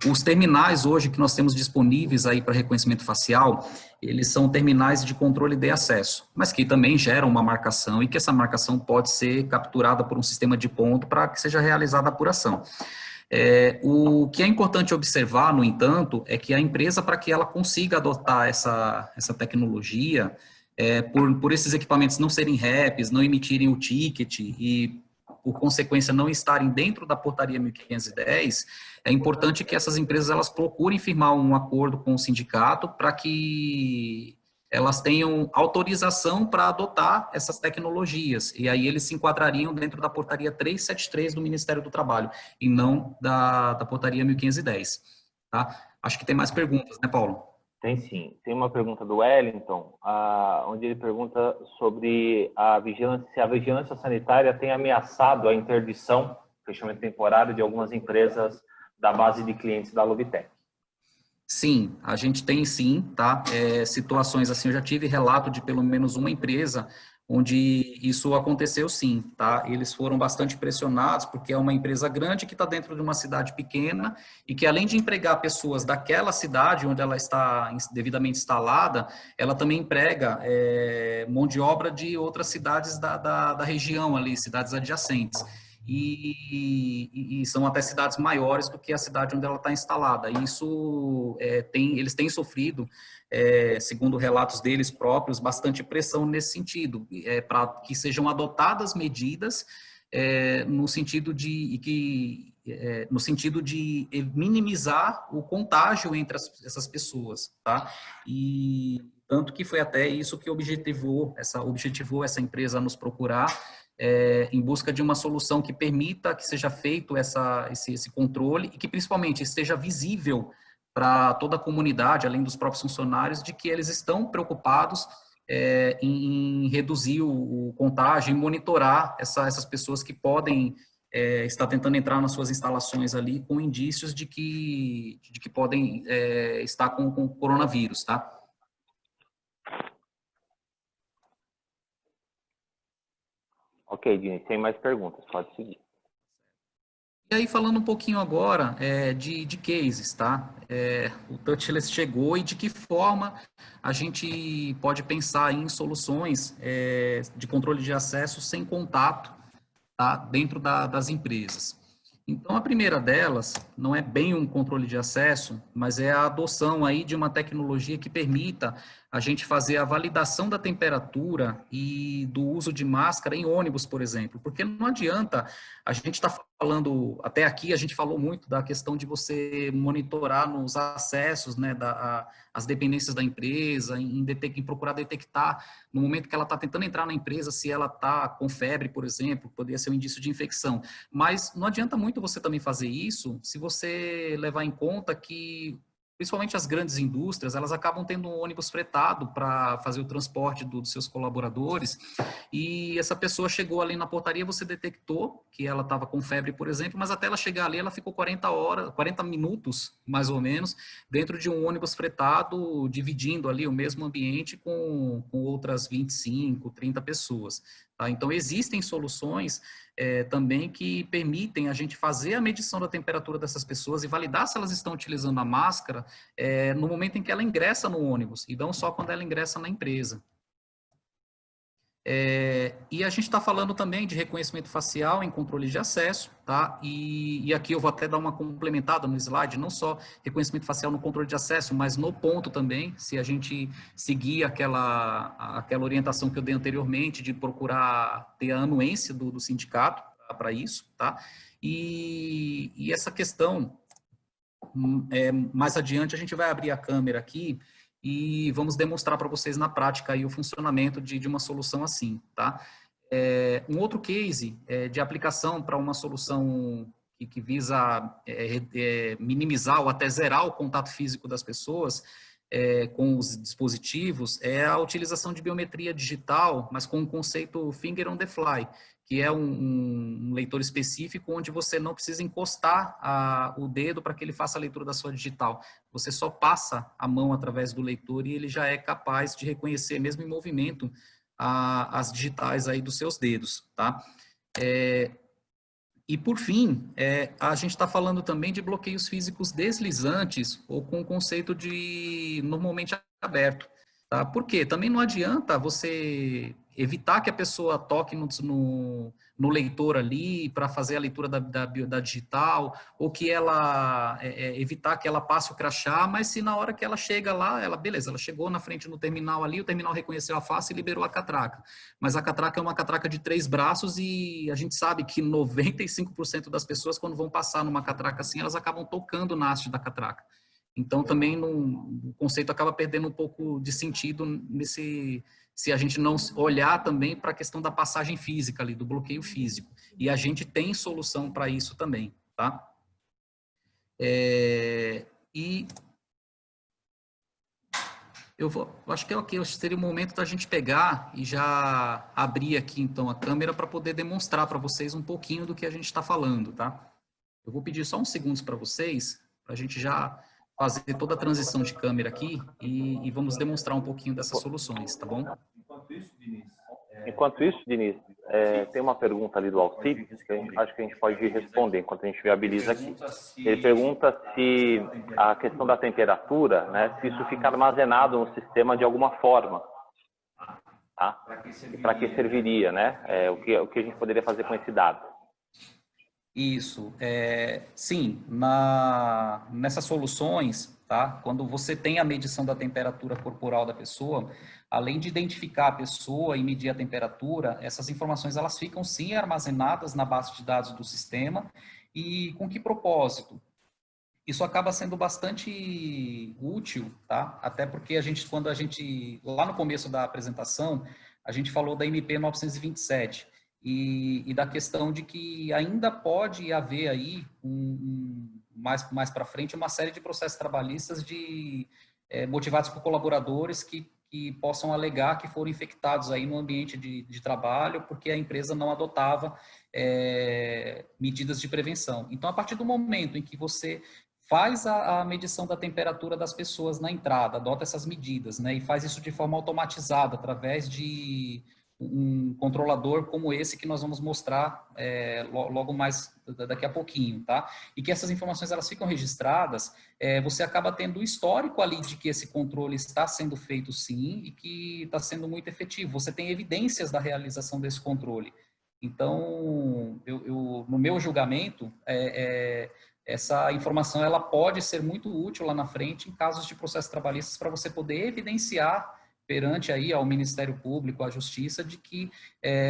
os terminais hoje que nós temos disponíveis aí para reconhecimento facial, eles são terminais de controle de acesso, mas que também geram uma marcação e que essa marcação pode ser capturada por um sistema de ponto para que seja realizada a apuração. O que é importante observar, no entanto, é que a empresa, para que ela consiga adotar essa tecnologia, por esses equipamentos não serem REPs, não emitirem o ticket e, por consequência, não estarem dentro da portaria 1510, é importante que essas empresas elas procurem firmar um acordo com o sindicato para que elas tenham autorização para adotar essas tecnologias, e aí eles se enquadrariam dentro da portaria 373 do Ministério do Trabalho, e não da portaria 1510, tá? Acho que tem mais perguntas, né, Paulo? Tem sim. Tem uma pergunta do Wellington, onde ele pergunta sobre se a vigilância sanitária tem ameaçado a interdição, fechamento temporário de algumas empresas da base de clientes da Lubitec. Sim, a gente tem sim, tá? Situações assim, eu já tive relato de pelo menos uma empresa onde isso aconteceu sim, tá? Eles foram bastante pressionados porque é uma empresa grande que está dentro de uma cidade pequena e que além de empregar pessoas daquela cidade onde ela está devidamente instalada, ela também emprega mão de obra de outras cidades da região ali, cidades adjacentes. E são até cidades maiores do que a cidade onde ela está instalada. Isso eles têm sofrido, segundo relatos deles próprios, bastante pressão nesse sentido, para que sejam adotadas medidas no sentido de minimizar o contágio entre essas pessoas, tá? E tanto que foi até isso que objetivou essa empresa a nos procurar, em busca de uma solução que permita que seja feito esse controle e que principalmente esteja visível para toda a comunidade, além dos próprios funcionários, de que eles estão preocupados em reduzir o contágio, em monitorar essas pessoas que podem estar tentando entrar nas suas instalações ali com indícios de que podem estar com coronavírus, tá? Ok, Dini, tem mais perguntas, pode seguir. E aí, falando um pouquinho agora de cases, tá? O Touchless chegou e de que forma a gente pode pensar em soluções de controle de acesso sem contato, tá? Dentro das empresas. Então, a primeira delas não é bem um controle de acesso, mas é a adoção aí de uma tecnologia que permita a gente fazer a validação da temperatura e do uso de máscara em ônibus, por exemplo, porque não adianta, a gente está falando, até aqui a gente falou muito da questão de você monitorar nos acessos, né, as dependências da empresa, em procurar detectar, no momento que ela está tentando entrar na empresa, se ela está com febre, por exemplo, poderia ser um indício de infecção. Mas não adianta muito você também fazer isso se você levar em conta que principalmente as grandes indústrias, elas acabam tendo um ônibus fretado para fazer o transporte dos seus colaboradores, e essa pessoa chegou ali na portaria, você detectou que ela estava com febre, por exemplo, mas até ela chegar ali, ela ficou 40 minutos, mais ou menos, dentro de um ônibus fretado, dividindo ali o mesmo ambiente com outras 25, 30 pessoas. Tá? Então, existem soluções também que permitem a gente fazer a medição da temperatura dessas pessoas e validar se elas estão utilizando a máscara no momento em que ela ingressa no ônibus, e não só quando ela ingressa na empresa. E a gente está falando também de reconhecimento facial em controle de acesso, tá? E aqui eu vou até dar uma complementada no slide, não só reconhecimento facial no controle de acesso, mas no ponto também, se a gente seguir aquela orientação que eu dei anteriormente, de procurar ter a anuência do sindicato para isso, tá? E essa questão, mais adiante, a gente vai abrir a câmera aqui e vamos demonstrar para vocês na prática aí o funcionamento de uma solução assim, tá? Um outro case de aplicação para uma solução que visa minimizar ou até zerar o contato físico das pessoas com os dispositivos é a utilização de biometria digital, mas com o conceito Finger on the Fly, que é um leitor específico onde você não precisa encostar o dedo para que ele faça a leitura da sua digital. Você só passa a mão através do leitor e ele já é capaz de reconhecer, mesmo em movimento, as digitais aí dos seus dedos, tá? E, por fim, a gente está falando também de bloqueios físicos deslizantes ou com o conceito de normalmente aberto. Tá? Por quê? Também não adianta você evitar que a pessoa toque no leitor ali para fazer a leitura da digital, ou que ela evitar que ela passe o crachá, mas se na hora que ela chega lá, beleza, ela chegou na frente no terminal ali, o terminal reconheceu a face e liberou a catraca. Mas a catraca é uma catraca de 3 braços e a gente sabe que 95% das pessoas, quando vão passar numa catraca assim, elas acabam tocando na haste da catraca. Então, também o conceito acaba perdendo um pouco de sentido se a gente não olhar também para a questão da passagem física ali, do bloqueio físico. E a gente tem solução para isso também, tá? E eu acho que seria o momento da gente pegar e já abrir aqui, então, a câmera para poder demonstrar para vocês um pouquinho do que a gente está falando, tá? Eu vou pedir só uns segundos para vocês, para a gente já fazer toda a transição de câmera aqui e vamos demonstrar um pouquinho dessas soluções, tá bom? Enquanto isso, Diniz, tem uma pergunta ali do Alcides, que acho que a gente pode responder enquanto a gente viabiliza aqui. Ele pergunta se a questão da temperatura, né, se isso fica armazenado no sistema de alguma forma. Tá? E para que serviria, né? O que a gente poderia fazer com esse dado? Isso, sim, nessas soluções, tá? Quando você tem a medição da temperatura corporal da pessoa, além de identificar a pessoa e medir a temperatura, essas informações elas ficam sim armazenadas na base de dados do sistema. E com que propósito? Isso acaba sendo bastante útil, tá? Até porque lá no começo da apresentação, a gente falou da MP 927 e da questão de que ainda pode haver aí, mais para frente, uma série de processos trabalhistas motivados por colaboradores que possam alegar que foram infectados aí no ambiente de trabalho porque a empresa não adotava medidas de prevenção. Então, a partir do momento em que você faz a medição da temperatura das pessoas na entrada, adota essas medidas, né, e faz isso de forma automatizada, através de um controlador como esse que nós vamos mostrar logo mais daqui a pouquinho, tá? E que essas informações elas ficam registradas, você acaba tendo o histórico ali de que esse controle está sendo feito sim e que está sendo muito efetivo. Você tem evidências da realização desse controle. Então, no meu julgamento, essa informação ela pode ser muito útil lá na frente em casos de processos trabalhistas para você poder evidenciar perante aí ao Ministério Público, à Justiça, de que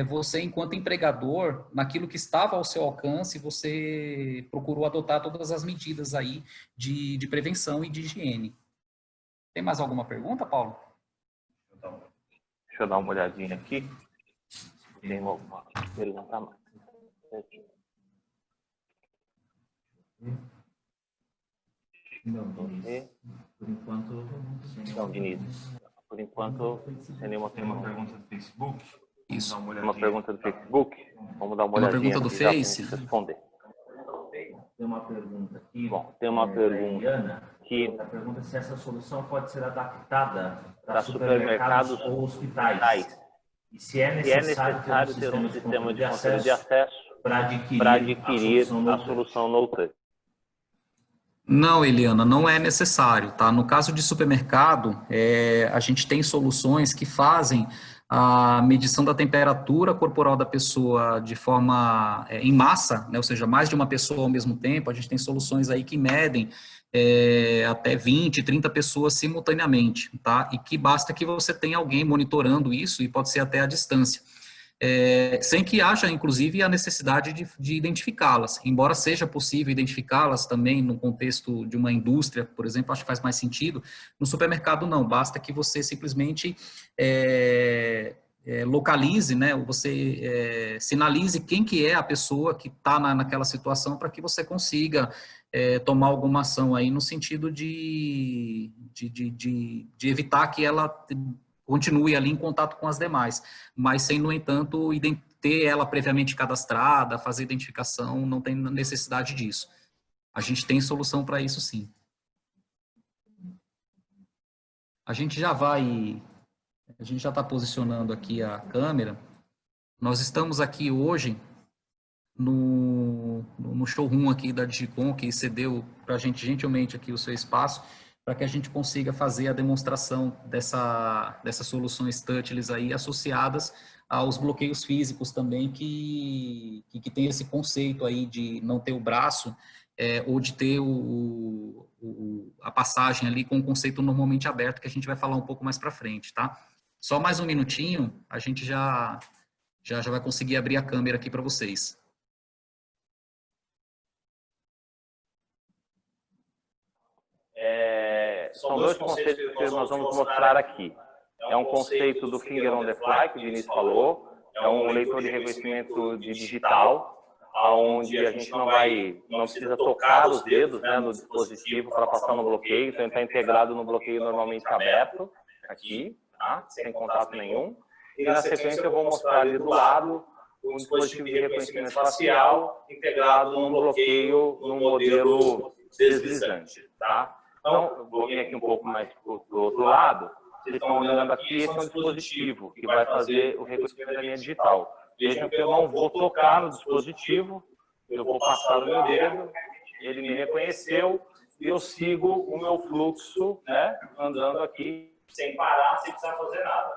você, enquanto empregador, naquilo que estava ao seu alcance, você procurou adotar todas as medidas aí de prevenção e de higiene. Tem mais alguma pergunta, Paulo? Deixa eu dar uma olhadinha aqui. Tem alguma pergunta mais? Por enquanto, Não, Vinícius. Por enquanto, sem nenhuma tem uma pergunta do Facebook. Isso. Uma pergunta do Facebook? Vamos dar uma Tem uma olhadinha pergunta do aqui já pra Face? gente responder. Tem uma pergunta aqui. Bom, tem uma pergunta Eliana, que a pergunta é se essa solução pode ser adaptada para para supermercados supermercados ou hospitais. E se é e é necessário necessário ter um sistema de controle de acesso acesso para para adquirir adquirir a a solução no touch. Não, Eliana, não é necessário, tá? No caso de supermercado, a gente tem soluções que fazem a medição da temperatura corporal da pessoa de forma em massa, né? Ou seja, mais de uma pessoa ao mesmo tempo. A gente tem soluções aí que medem até 20, 30 pessoas simultaneamente, tá? E que basta que você tenha alguém monitorando isso, e pode ser até à distância. Sem que haja, inclusive, a necessidade de identificá-las. Embora seja possível identificá-las também no contexto de uma indústria, por exemplo, acho que faz mais sentido. No supermercado, não. Basta que você simplesmente localize, né? Você sinalize quem que é a pessoa que está naquela situação, para que você consiga tomar alguma ação aí no sentido de evitar que ela continue ali em contato com as demais, mas sem, no entanto, ter ela previamente cadastrada, fazer identificação, não tem necessidade disso. A gente tem solução para isso, sim. A gente já está posicionando aqui a câmera. Nós estamos aqui hoje no showroom aqui da Digicom, que cedeu para a gente gentilmente aqui o seu espaço, para que a gente consiga fazer a demonstração dessas soluções touchless aí, associadas aos bloqueios físicos também, que tem esse conceito aí de não ter o braço, ou de ter a passagem ali com o conceito normalmente aberto, que a gente vai falar um pouco mais para frente, tá? Só mais um minutinho, a gente já vai conseguir abrir a câmera aqui para vocês. São dois conceitos que nós vamos mostrar aqui. É um conceito do Finger on the Fly, que o Vinícius falou, é um leitor de reconhecimento digital, onde a gente não precisa tocar os dedos, né, no dispositivo para passar no bloqueio, então ele está integrado no bloqueio normalmente aberto, aqui, tá? Sem contato nenhum. E na sequência eu vou mostrar ali do lado um dispositivo de reconhecimento facial integrado num bloqueio, num modelo deslizante, tá? Então, eu vou vir aqui um pouco mais para o outro lado. Vocês estão olhando aqui, esse é um dispositivo que vai fazer o reconhecimento da linha digital. Vejam que eu não vou tocar no dispositivo, eu vou passar o meu dedo, ele me reconheceu e eu sigo o meu fluxo, né, andando aqui. Sem parar, sem precisar fazer nada.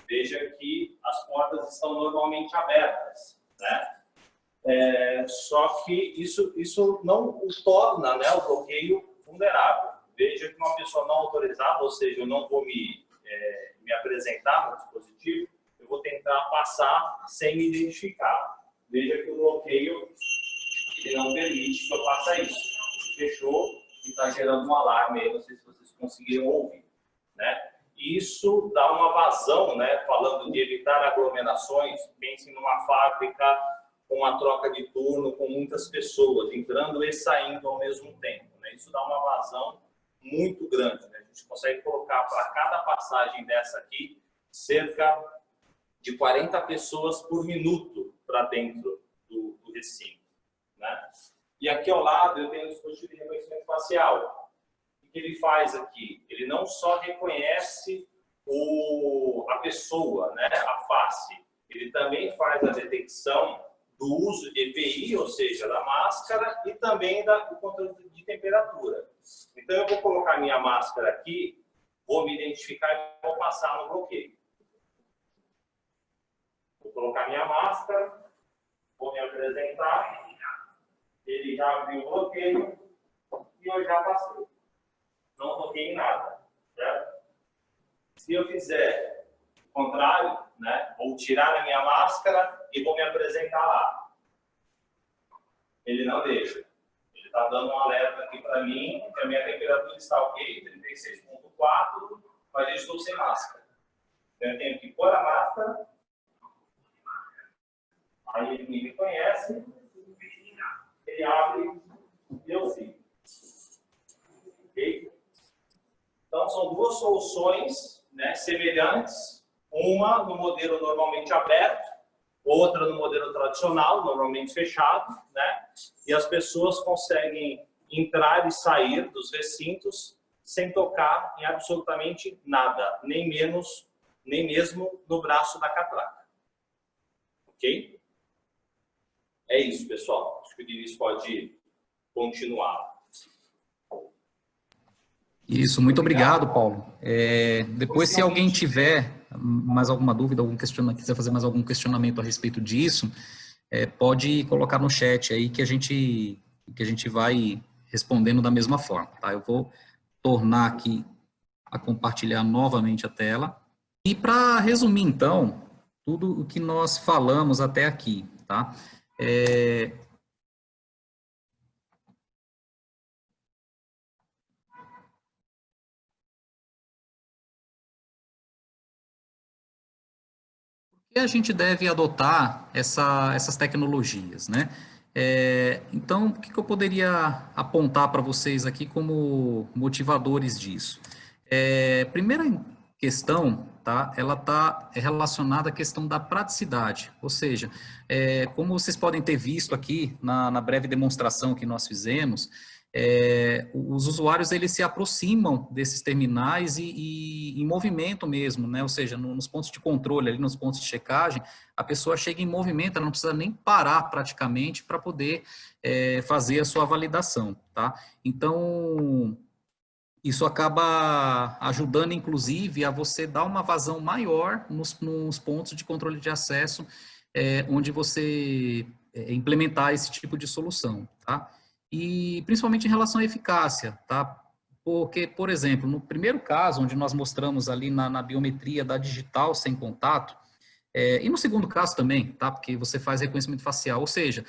Veja que as portas estão normalmente abertas, né? Só que isso não o torna, né, o bloqueio vulnerável. Veja que uma pessoa não autorizada, ou seja, eu não vou me apresentar no dispositivo, eu vou tentar passar sem me identificar. Veja que o bloqueio ele não permite que eu faça isso. Fechou e está gerando um alarme aí, não sei se vocês conseguiram ouvir, né? Isso dá uma vazão, né? Falando de evitar aglomerações, pense numa fábrica com uma troca de turno com muitas pessoas entrando e saindo ao mesmo tempo, né? Isso dá uma vazão muito grande, né? A gente consegue colocar para cada passagem dessa aqui cerca de 40 pessoas por minuto para dentro do recinto, né? E aqui ao lado eu tenho o dispositivo de reconhecimento facial. O que ele faz aqui? Ele não só reconhece a pessoa, né, a face, ele também faz a detecção do uso de EPI, ou seja, da máscara, e também do controle de temperatura. Então, eu vou colocar minha máscara aqui, vou me identificar e vou passar no bloqueio. Vou colocar minha máscara, vou me apresentar, ele já abriu o bloqueio e eu já passei. Não toquei em nada, certo? Se eu fizer o contrário, né, vou tirar a minha máscara e vou me apresentar lá. Ele não deixa. Ele está dando um alerta aqui para mim, que a minha temperatura está ok, 36,4, mas eu estou sem máscara. Então, eu tenho que pôr a máscara, aí ele me reconhece, ele abre e eu sigo. Ok? Então, são duas soluções, né, semelhantes, uma no modelo normalmente aberto, outra no modelo tradicional, normalmente fechado, né? E as pessoas conseguem entrar e sair dos recintos sem tocar em absolutamente nada, nem mesmo no braço da catraca. Ok? É isso, pessoal. Acho que o Diniz pode continuar. Isso, muito obrigado, Paulo. Depois, se alguém tiver mais alguma dúvida, quiser fazer mais algum questionamento a respeito disso, pode colocar no chat aí que a gente vai respondendo da mesma forma, tá? Eu vou tornar aqui a compartilhar novamente a tela. E para resumir, então, tudo o que nós falamos até aqui, tá? E a gente deve adotar essas tecnologias, né? Então, o que eu poderia apontar para vocês aqui como motivadores disso? Primeira questão, tá? Ela está relacionada à questão da praticidade, ou seja, como vocês podem ter visto aqui na breve demonstração que nós fizemos, os usuários eles se aproximam desses terminais e em movimento mesmo, né? Ou seja, nos pontos de controle, ali nos pontos de checagem, a pessoa chega em movimento, ela não precisa nem parar praticamente para poder fazer a sua validação, tá? Então, isso acaba ajudando, inclusive, a você dar uma vazão maior nos pontos de controle de acesso, onde você implementar esse tipo de solução, tá? E principalmente em relação à eficácia, tá? Porque, por exemplo, no primeiro caso, onde nós mostramos ali na biometria da digital sem contato, e no segundo caso também, tá? Porque você faz reconhecimento facial, ou seja,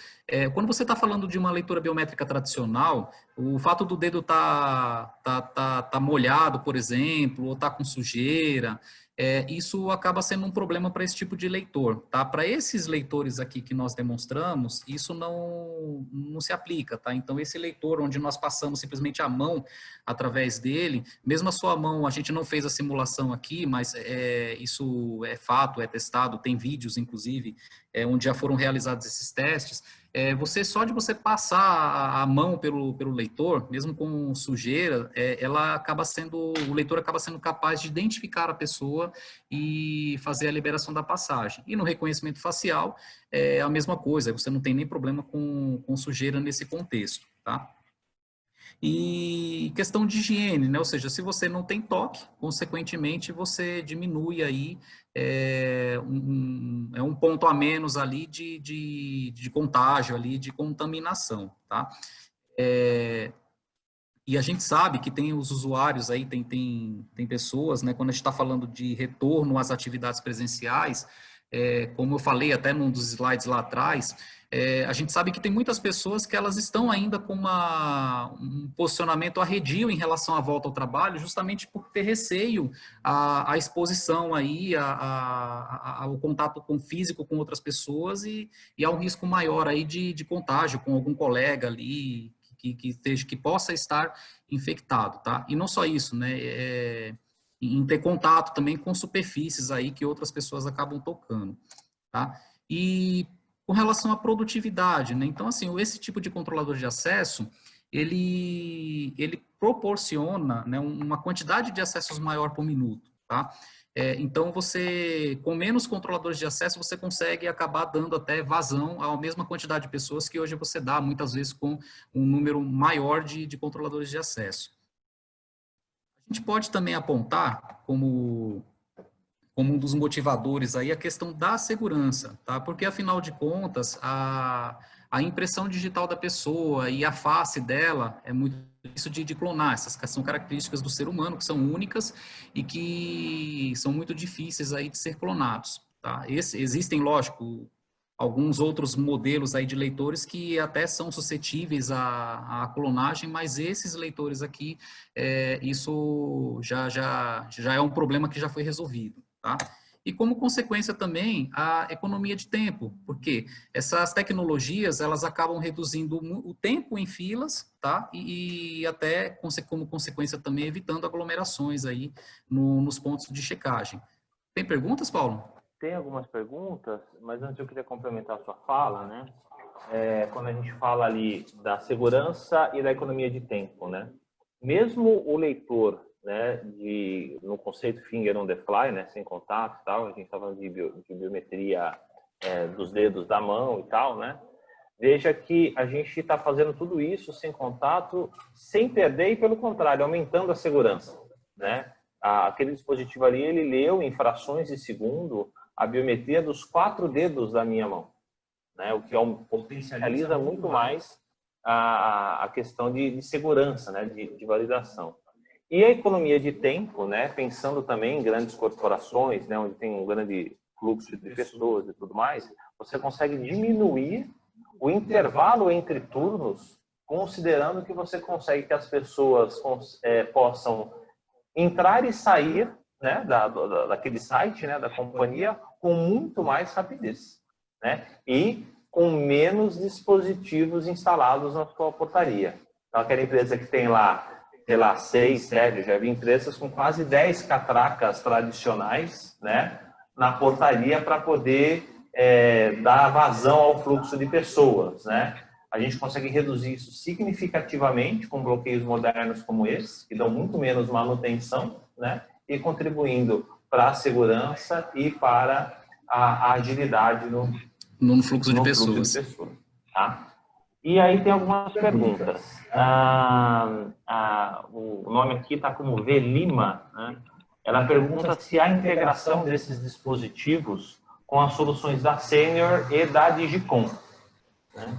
quando você está falando de uma leitura biométrica tradicional, o fato do dedo tá molhado, por exemplo, ou tá com sujeira, isso acaba sendo um problema para esse tipo de leitor, tá? Para esses leitores aqui que nós demonstramos, isso não se aplica, tá? Então, esse leitor onde nós passamos simplesmente a mão através dele, mesmo a sua mão, a gente não fez a simulação aqui, mas isso é fato, é testado, tem vídeos, inclusive, onde já foram realizados esses testes, só de você passar a mão pelo leitor, mesmo com sujeira, o leitor acaba sendo capaz de identificar a pessoa e fazer a liberação da passagem. E no reconhecimento facial, é a mesma coisa, você não tem nem problema com sujeira nesse contexto, tá? E questão de higiene, né? Ou seja, se você não tem toque, consequentemente você diminui aí um ponto a menos ali de contágio, ali de contaminação, tá? E a gente sabe que tem os usuários aí, tem pessoas, né? Quando a gente está falando de retorno às atividades presenciais, como eu falei até num dos slides lá atrás, a gente sabe que tem muitas pessoas que elas estão ainda com um posicionamento arredio em relação à volta ao trabalho, justamente por ter receio à exposição aí, ao contato físico com outras pessoas e há um risco maior aí de contágio com algum colega ali que possa estar infectado, tá? E não só isso, né? Em ter contato também com superfícies aí que outras pessoas acabam tocando, tá? E com relação à produtividade, né? Então, assim, esse tipo de controlador de acesso, ele proporciona, né, uma quantidade de acessos maior por minuto, tá? Então, com menos controladores de acesso, você consegue acabar dando até vazão à mesma quantidade de pessoas que hoje você dá, muitas vezes com um número maior de controladores de acesso. A gente pode também apontar como um dos motivadores aí a questão da segurança, tá? Porque, afinal de contas, a impressão digital da pessoa e a face dela é muito difícil de clonar. Essas são características do ser humano que são únicas e que são muito difíceis aí de ser clonados, tá? Existem, lógico, alguns outros modelos aí de leitores que até são suscetíveis à clonagem, mas esses leitores aqui, isso já é um problema que já foi resolvido, tá? E como consequência também a economia de tempo, porque essas tecnologias elas acabam reduzindo o tempo em filas, tá? E até como consequência também evitando aglomerações aí nos pontos de checagem. Tem perguntas, Paulo? Tem algumas perguntas, mas antes eu queria complementar a sua fala, né? Quando a gente fala ali da segurança e da economia de tempo, né? Mesmo o leitor, né, no conceito finger on the fly, né, sem contato e tal, a gente está falando de biometria dos dedos da mão e tal, né? Veja que a gente está fazendo tudo isso sem contato, sem perder e, pelo contrário, aumentando a segurança, né? Aquele dispositivo ali, ele leu em frações de segundo a biometria dos 4 dedos da minha mão, né? O que potencializa muito mais a questão de segurança, né? De validação. E a economia de tempo, né? Pensando também em grandes corporações, né? Onde tem um grande fluxo de pessoas e tudo mais, você consegue diminuir o intervalo entre turnos, considerando que você consegue que as pessoas possam entrar e sair, né, daquele site, né, da companhia, com muito mais rapidez, né, e com menos dispositivos instalados na sua portaria. Então, aquela empresa que tem lá, sei lá, 6, 7, já vi empresas com quase 10 catracas tradicionais, né, na portaria para poder dar vazão ao fluxo de pessoas, né. A gente consegue reduzir isso significativamente com bloqueios modernos como esse, que dão muito menos manutenção, né, e contribuindo para a segurança e para a agilidade no fluxo de pessoas. Tá? E aí tem algumas perguntas. O nome aqui está como Velima, né? Ela pergunta se há integração desses dispositivos com as soluções da Senior e da Digicom, né?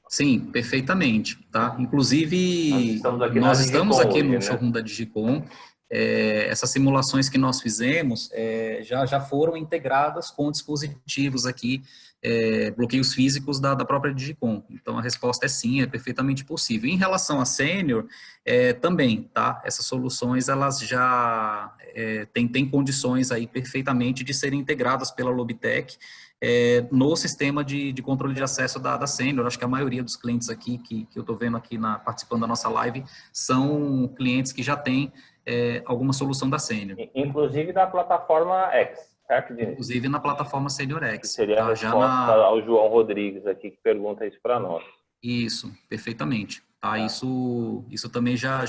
Sim, perfeitamente, tá? Inclusive, nós estamos aqui no hoje, showroom, né, da Digicom. Essas simulações que nós fizemos já foram integradas com dispositivos aqui, bloqueios físicos da própria Digicom. Então, a resposta é sim, é perfeitamente possível. Em relação a Senior, também, tá? Essas soluções, elas já têm condições aí perfeitamente de serem integradas pela Lobitech, no sistema de controle de acesso da Senior. Acho que a maioria dos clientes aqui, que eu estou vendo aqui participando da nossa live, são clientes que já têm alguma solução da Senior. Inclusive da plataforma X, certo, Diniz? Inclusive na plataforma Senior X. Que seria a resposta ao João Rodrigues aqui, que pergunta isso para nós. Isso, perfeitamente. Tá? Isso também já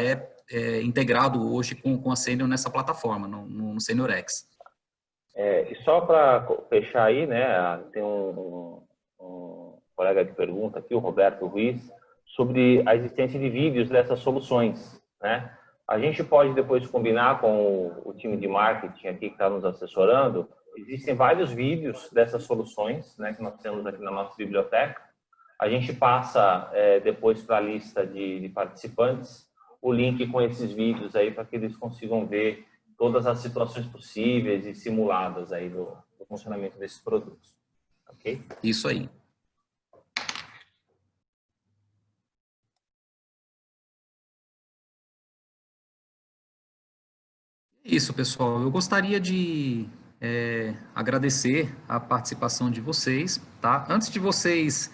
é integrado hoje com a Senior nessa plataforma, no Senior X. E só para fechar aí, né, tem um colega de pergunta aqui, o Roberto Ruiz, sobre a existência de vídeos dessas soluções, né? A gente pode depois combinar com o time de marketing aqui que está nos assessorando. Existem vários vídeos dessas soluções, né, que nós temos aqui na nossa biblioteca. A gente passa depois para a lista de participantes o link com esses vídeos aí para que eles consigam ver todas as situações possíveis e simuladas aí do funcionamento desses produtos. Ok? Isso aí. Isso, pessoal. Eu gostaria de agradecer a participação de vocês, tá? Antes de vocês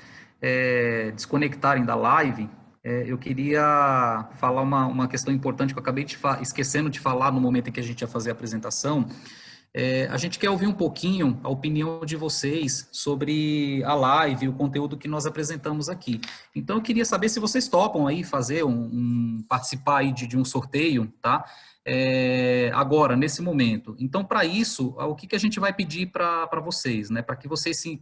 desconectarem da live, eu queria falar uma questão importante que eu acabei esquecendo de falar no momento em que a gente ia fazer a apresentação. A gente quer ouvir um pouquinho a opinião de vocês sobre a live, o conteúdo que nós apresentamos aqui. Então, eu queria saber se vocês topam aí fazer participar aí de um sorteio, tá? Agora, nesse momento. Então, para isso, o que a gente vai pedir para vocês, né? Para vocês se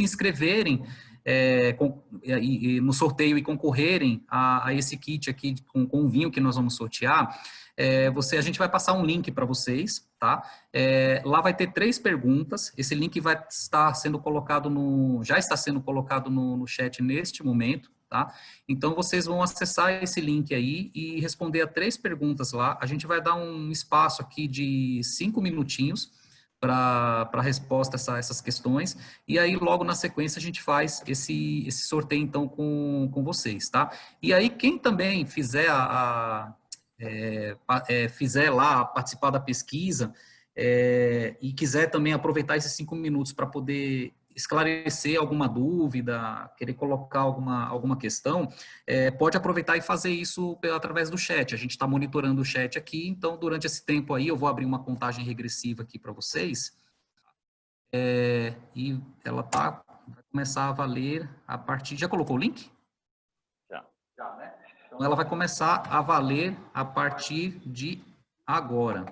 inscreverem no sorteio e concorrerem a esse kit aqui com o vinho que nós vamos sortear. A gente vai passar um link para vocês, tá? Lá vai ter 3 perguntas, esse link vai estar sendo colocado já está sendo colocado no chat neste momento, tá? Então, vocês vão acessar esse link aí e responder a 3 perguntas lá. A gente vai dar um espaço aqui de 5 minutinhos para resposta a essas questões, e aí logo na sequência a gente faz esse sorteio então com vocês, tá? E aí quem também fizer fizer lá, participar da pesquisa, e quiser também aproveitar esses 5 minutos para poder esclarecer alguma dúvida, querer colocar alguma questão, pode aproveitar e fazer isso através do chat. A gente está monitorando o chat aqui, então durante esse tempo aí eu vou abrir uma contagem regressiva aqui para vocês, e ela vai começar a valer a partir... Já colocou o link? Já, né? Então ela vai começar a valer a partir de agora.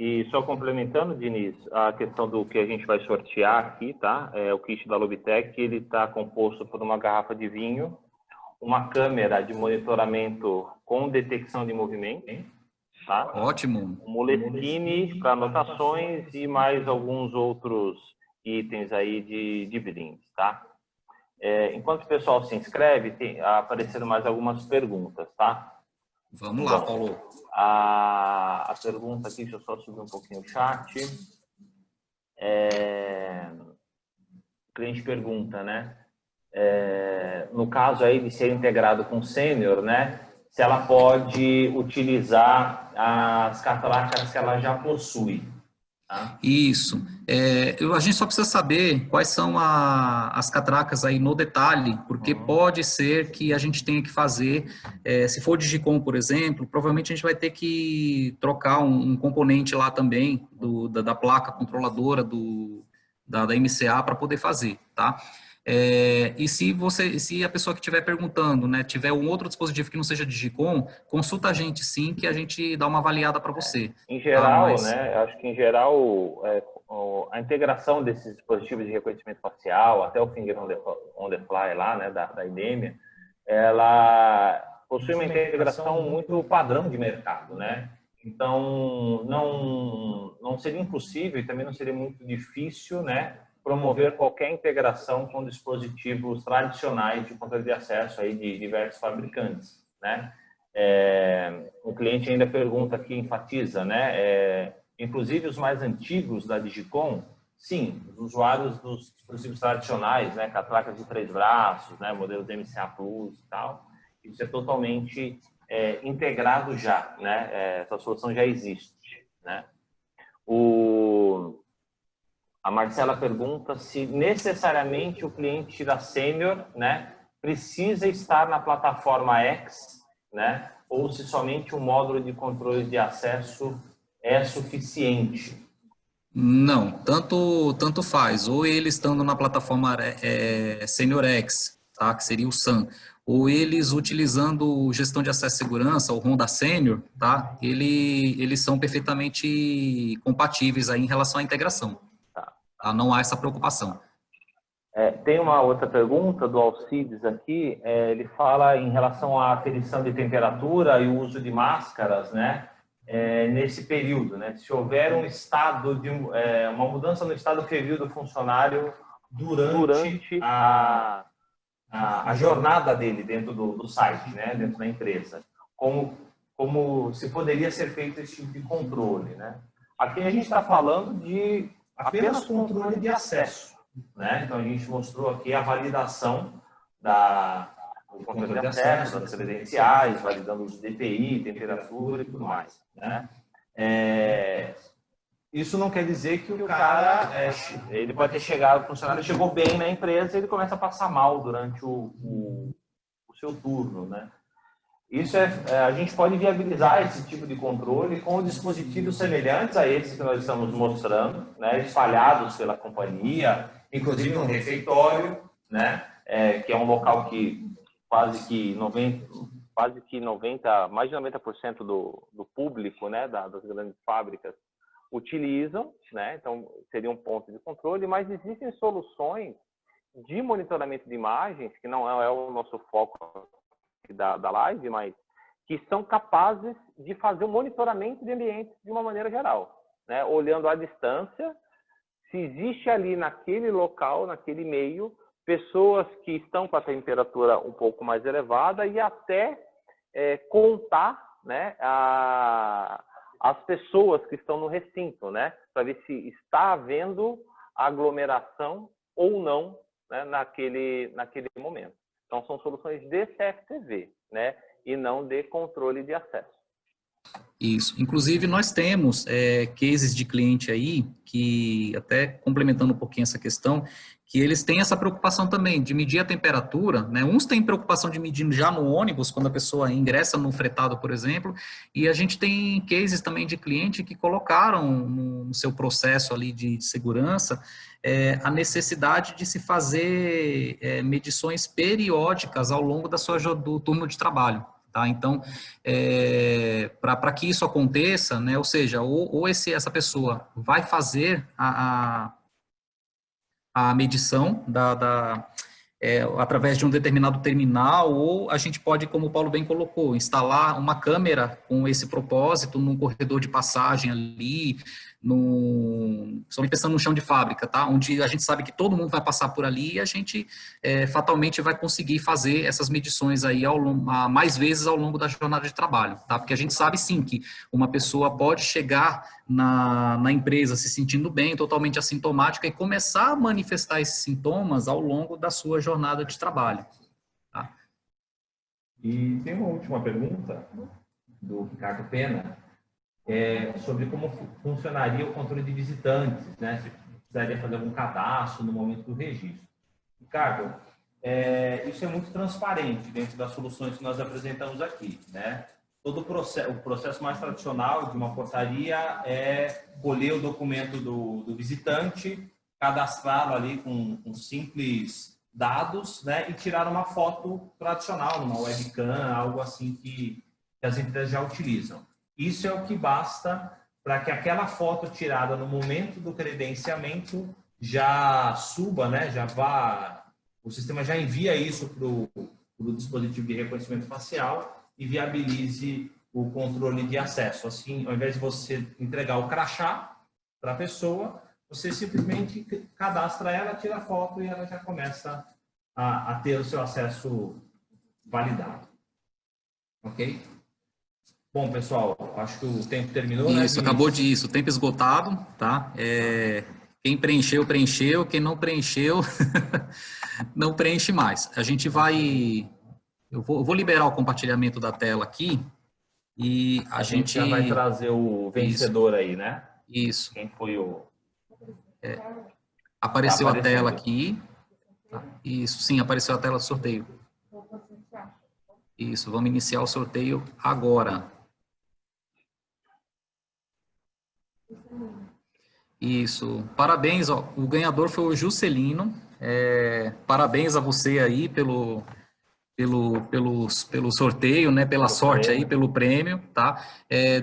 E só complementando, Diniz, a questão do que a gente vai sortear aqui, tá? O kit da Lobitech, ele está composto por uma garrafa de vinho, uma câmera de monitoramento com detecção de movimento, tá? Ótimo. Um Moleskine para anotações e mais alguns outros itens aí de brindes, tá? Enquanto o pessoal se inscreve, apareceram mais algumas perguntas, tá? Vamos lá, Paulo. A pergunta aqui, deixa eu só subir um pouquinho o chat. O cliente pergunta, né? No caso aí de ser integrado com sênior, né? Se ela pode utilizar as catracas que ela já possui. Tá? Isso. A gente só precisa saber quais são as catracas aí no detalhe, porque pode ser que a gente tenha que fazer, se for Digicom, por exemplo, provavelmente a gente vai ter que trocar um componente lá também da placa controladora da MCA para poder fazer, tá? E se a pessoa que estiver perguntando, né, tiver um outro dispositivo que não seja Digicom, consulta a gente sim, que a gente dá uma avaliada para você. Em geral, tá? Mas... né, acho que em geral a integração desses dispositivos de reconhecimento facial, até o Finger on the Fly lá, né, da IDEMIA, ela possui uma integração muito padrão de mercado, né? Então, não seria impossível e também não seria muito difícil, né, promover qualquer integração com dispositivos tradicionais de controle de acesso aí de diversos fabricantes, né? O cliente ainda pergunta aqui, enfatiza, né? Inclusive os mais antigos da Digicom, sim, os usuários dos dispositivos tradicionais, né? Catracas de 3 braços, né? Modelos MCA Plus e tal, isso é totalmente integrado já, né? Essa solução já existe, né? A Marcela pergunta se necessariamente o cliente da Sênior, né, precisa estar na plataforma X, né, ou se somente um módulo de controle de acesso é suficiente. Não, tanto faz. Ou eles estando na plataforma Senior X, tá, que seria o SAM, ou eles utilizando gestão de acesso e segurança, o Honda Senior, tá, eles são perfeitamente compatíveis aí em relação à integração. Tá? Não há essa preocupação. Tem uma outra pergunta do Alcides aqui, ele fala em relação à aferição de temperatura e o uso de máscaras, né? Nesse período, né? Se houver um estado de uma mudança no estado febril do funcionário durante a jornada dele dentro do site, né? Dentro da empresa, como se poderia ser feito esse tipo de controle, né? Aqui a gente está falando de apenas controle de acesso, né? Então a gente mostrou aqui a validação do controle de acesso, das credenciais, validando os DPI, temperatura e tudo mais, né? Isso não quer dizer que o cara, ele pode ter chegado, o funcionário chegou bem na empresa e ele começa a passar mal durante o seu turno, né? Isso a gente pode viabilizar esse tipo de controle com dispositivos semelhantes a esses que nós estamos mostrando, né, espalhados pela companhia, inclusive no refeitório, né, que é um local que mais de 90% do público, né, das grandes fábricas utilizam, né, então seria um ponto de controle, mas existem soluções de monitoramento de imagens, que não é o nosso foco da live, mas que são capazes de fazer o monitoramento de ambientes de uma maneira geral, né, olhando à distância, se existe ali naquele local, naquele meio, pessoas que estão com a temperatura um pouco mais elevada e até contar, né, as pessoas que estão no recinto, né, para ver se está havendo aglomeração ou não, né, naquele momento. Então, são soluções de CFTV, né, e não de controle de acesso. Isso. Inclusive, nós temos cases de cliente aí, que, até complementando um pouquinho essa questão, que eles têm essa preocupação também de medir a temperatura, né? Uns têm preocupação de medir já no ônibus, quando a pessoa ingressa no fretado, por exemplo, e a gente tem cases também de cliente que colocaram no seu processo ali de segurança a necessidade de se fazer medições periódicas ao longo do turno de trabalho. Tá? Então, para que isso aconteça, né, ou seja, essa pessoa vai fazer a medição através de um determinado terminal, ou a gente pode, como o Paulo bem colocou, instalar uma câmera com esse propósito num corredor de passagem ali, só pensando no chão de fábrica, tá? Onde a gente sabe que todo mundo vai passar por ali e a gente fatalmente vai conseguir fazer essas medições aí mais vezes ao longo da jornada de trabalho, tá? Porque a gente sabe sim que uma pessoa pode chegar na empresa se sentindo bem, totalmente assintomática, e começar a manifestar esses sintomas ao longo da sua jornada de trabalho. Tá? E tem uma última pergunta do Ricardo Pena, sobre como funcionaria o controle de visitantes, né? Se precisaria fazer algum cadastro no momento do registro. Ricardo, isso é muito transparente dentro das soluções que nós apresentamos aqui, né? Todo o processo mais tradicional de uma portaria é colher o documento do visitante, cadastrá-lo ali com simples dados, né? E tirar uma foto tradicional, uma webcam, algo assim que as empresas já utilizam. Isso é o que basta para que aquela foto tirada no momento do credenciamento já suba, né? O sistema já envia isso para o dispositivo de reconhecimento facial e viabilize o controle de acesso. Assim, ao invés de você entregar o crachá para a pessoa, você simplesmente cadastra ela, tira a foto e ela já começa a ter o seu acesso validado. Ok? Bom, pessoal, acho que o tempo terminou, né? Isso, acabou disso, o tempo esgotado, tá? Quem preencheu, preencheu, quem não preencheu, não preenche mais. A gente vai... Eu vou liberar o compartilhamento da tela aqui e a gente já vai trazer o vencedor aí, né? Isso. Quem foi o... Apareceu a tela aqui. Isso, sim, apareceu a tela do sorteio. Isso, vamos iniciar o sorteio agora. Isso, parabéns, ó, o ganhador foi o Juscelino, parabéns a você aí pelo sorteio, né, pela sorte aí, pelo prêmio, tá?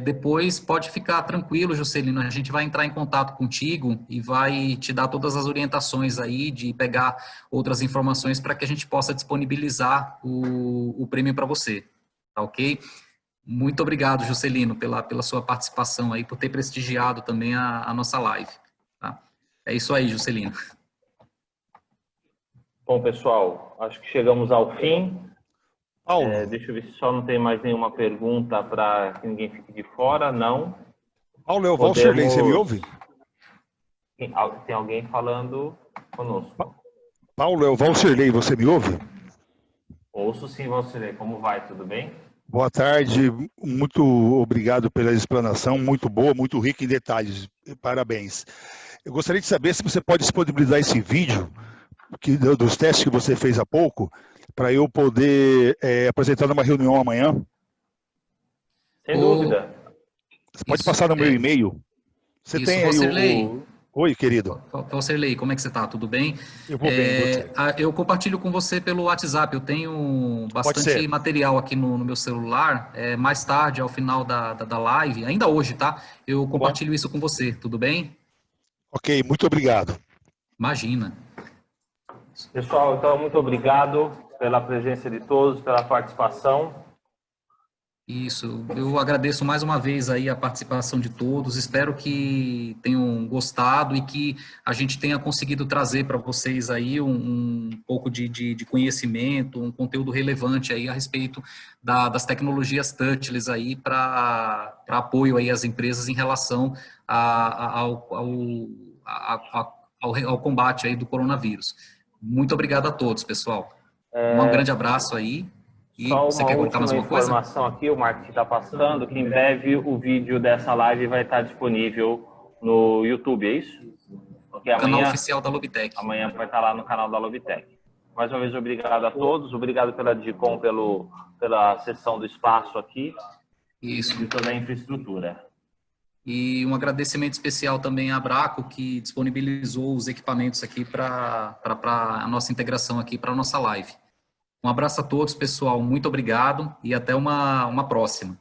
Depois pode ficar tranquilo, Juscelino, a gente vai entrar em contato contigo e vai te dar todas as orientações aí de pegar outras informações para que a gente possa disponibilizar o prêmio para você, tá ok? Muito obrigado, Juscelino, pela sua participação aí, por ter prestigiado também a nossa live. Tá? É isso aí, Juscelino. Bom, pessoal, acho que chegamos ao fim. Paulo. Deixa eu ver se só não tem mais nenhuma pergunta para que ninguém fique de fora. Não. Paulo, é o Valcirley, você me ouve? Tem alguém falando conosco. Paulo, é o Valcirley, você me ouve? Ouço sim, Valcirley. Como vai? Tudo bem? Boa tarde, muito obrigado pela explanação, muito boa, muito rica em detalhes, parabéns. Eu gostaria de saber se você pode disponibilizar esse vídeo dos testes que você fez há pouco, para eu poder apresentar numa reunião amanhã. Sem dúvida. Você pode passar no meu e-mail? Você Isso, tem aí Oi, querido. Valcirley, como é que você está? Tudo bem? Eu vou bem. Eu compartilho com você pelo WhatsApp. Eu tenho bastante material aqui no meu celular. Mais tarde, ao final da live, ainda hoje, tá? Eu compartilho isso com você. Tudo bem? Ok, muito obrigado. Imagina. Pessoal, então, muito obrigado pela presença de todos, pela participação. Isso, eu agradeço mais uma vez aí a participação de todos, espero que tenham gostado e que a gente tenha conseguido trazer para vocês aí um pouco de conhecimento, um conteúdo relevante aí a respeito das tecnologias touchless aí para apoio aí às empresas em relação ao combate aí do coronavírus. Muito obrigado a todos, pessoal. Um grande abraço aí. E Só você uma quer colocar mais última uma coisa? informação aqui, o Marcos está passando, que em breve o vídeo dessa live vai estar disponível no YouTube, é isso? Porque O canal oficial da Lobitech. amanhã vai estar lá no canal da Lobitech. Mais uma vez, obrigado a todos, obrigado pela DICOM, pela cessão do espaço aqui. Isso. E toda a infraestrutura. E um agradecimento especial também à Abraco, que disponibilizou os equipamentos aqui para a nossa integração aqui, para a nossa live. Um abraço a todos, pessoal. Muito obrigado e até uma próxima.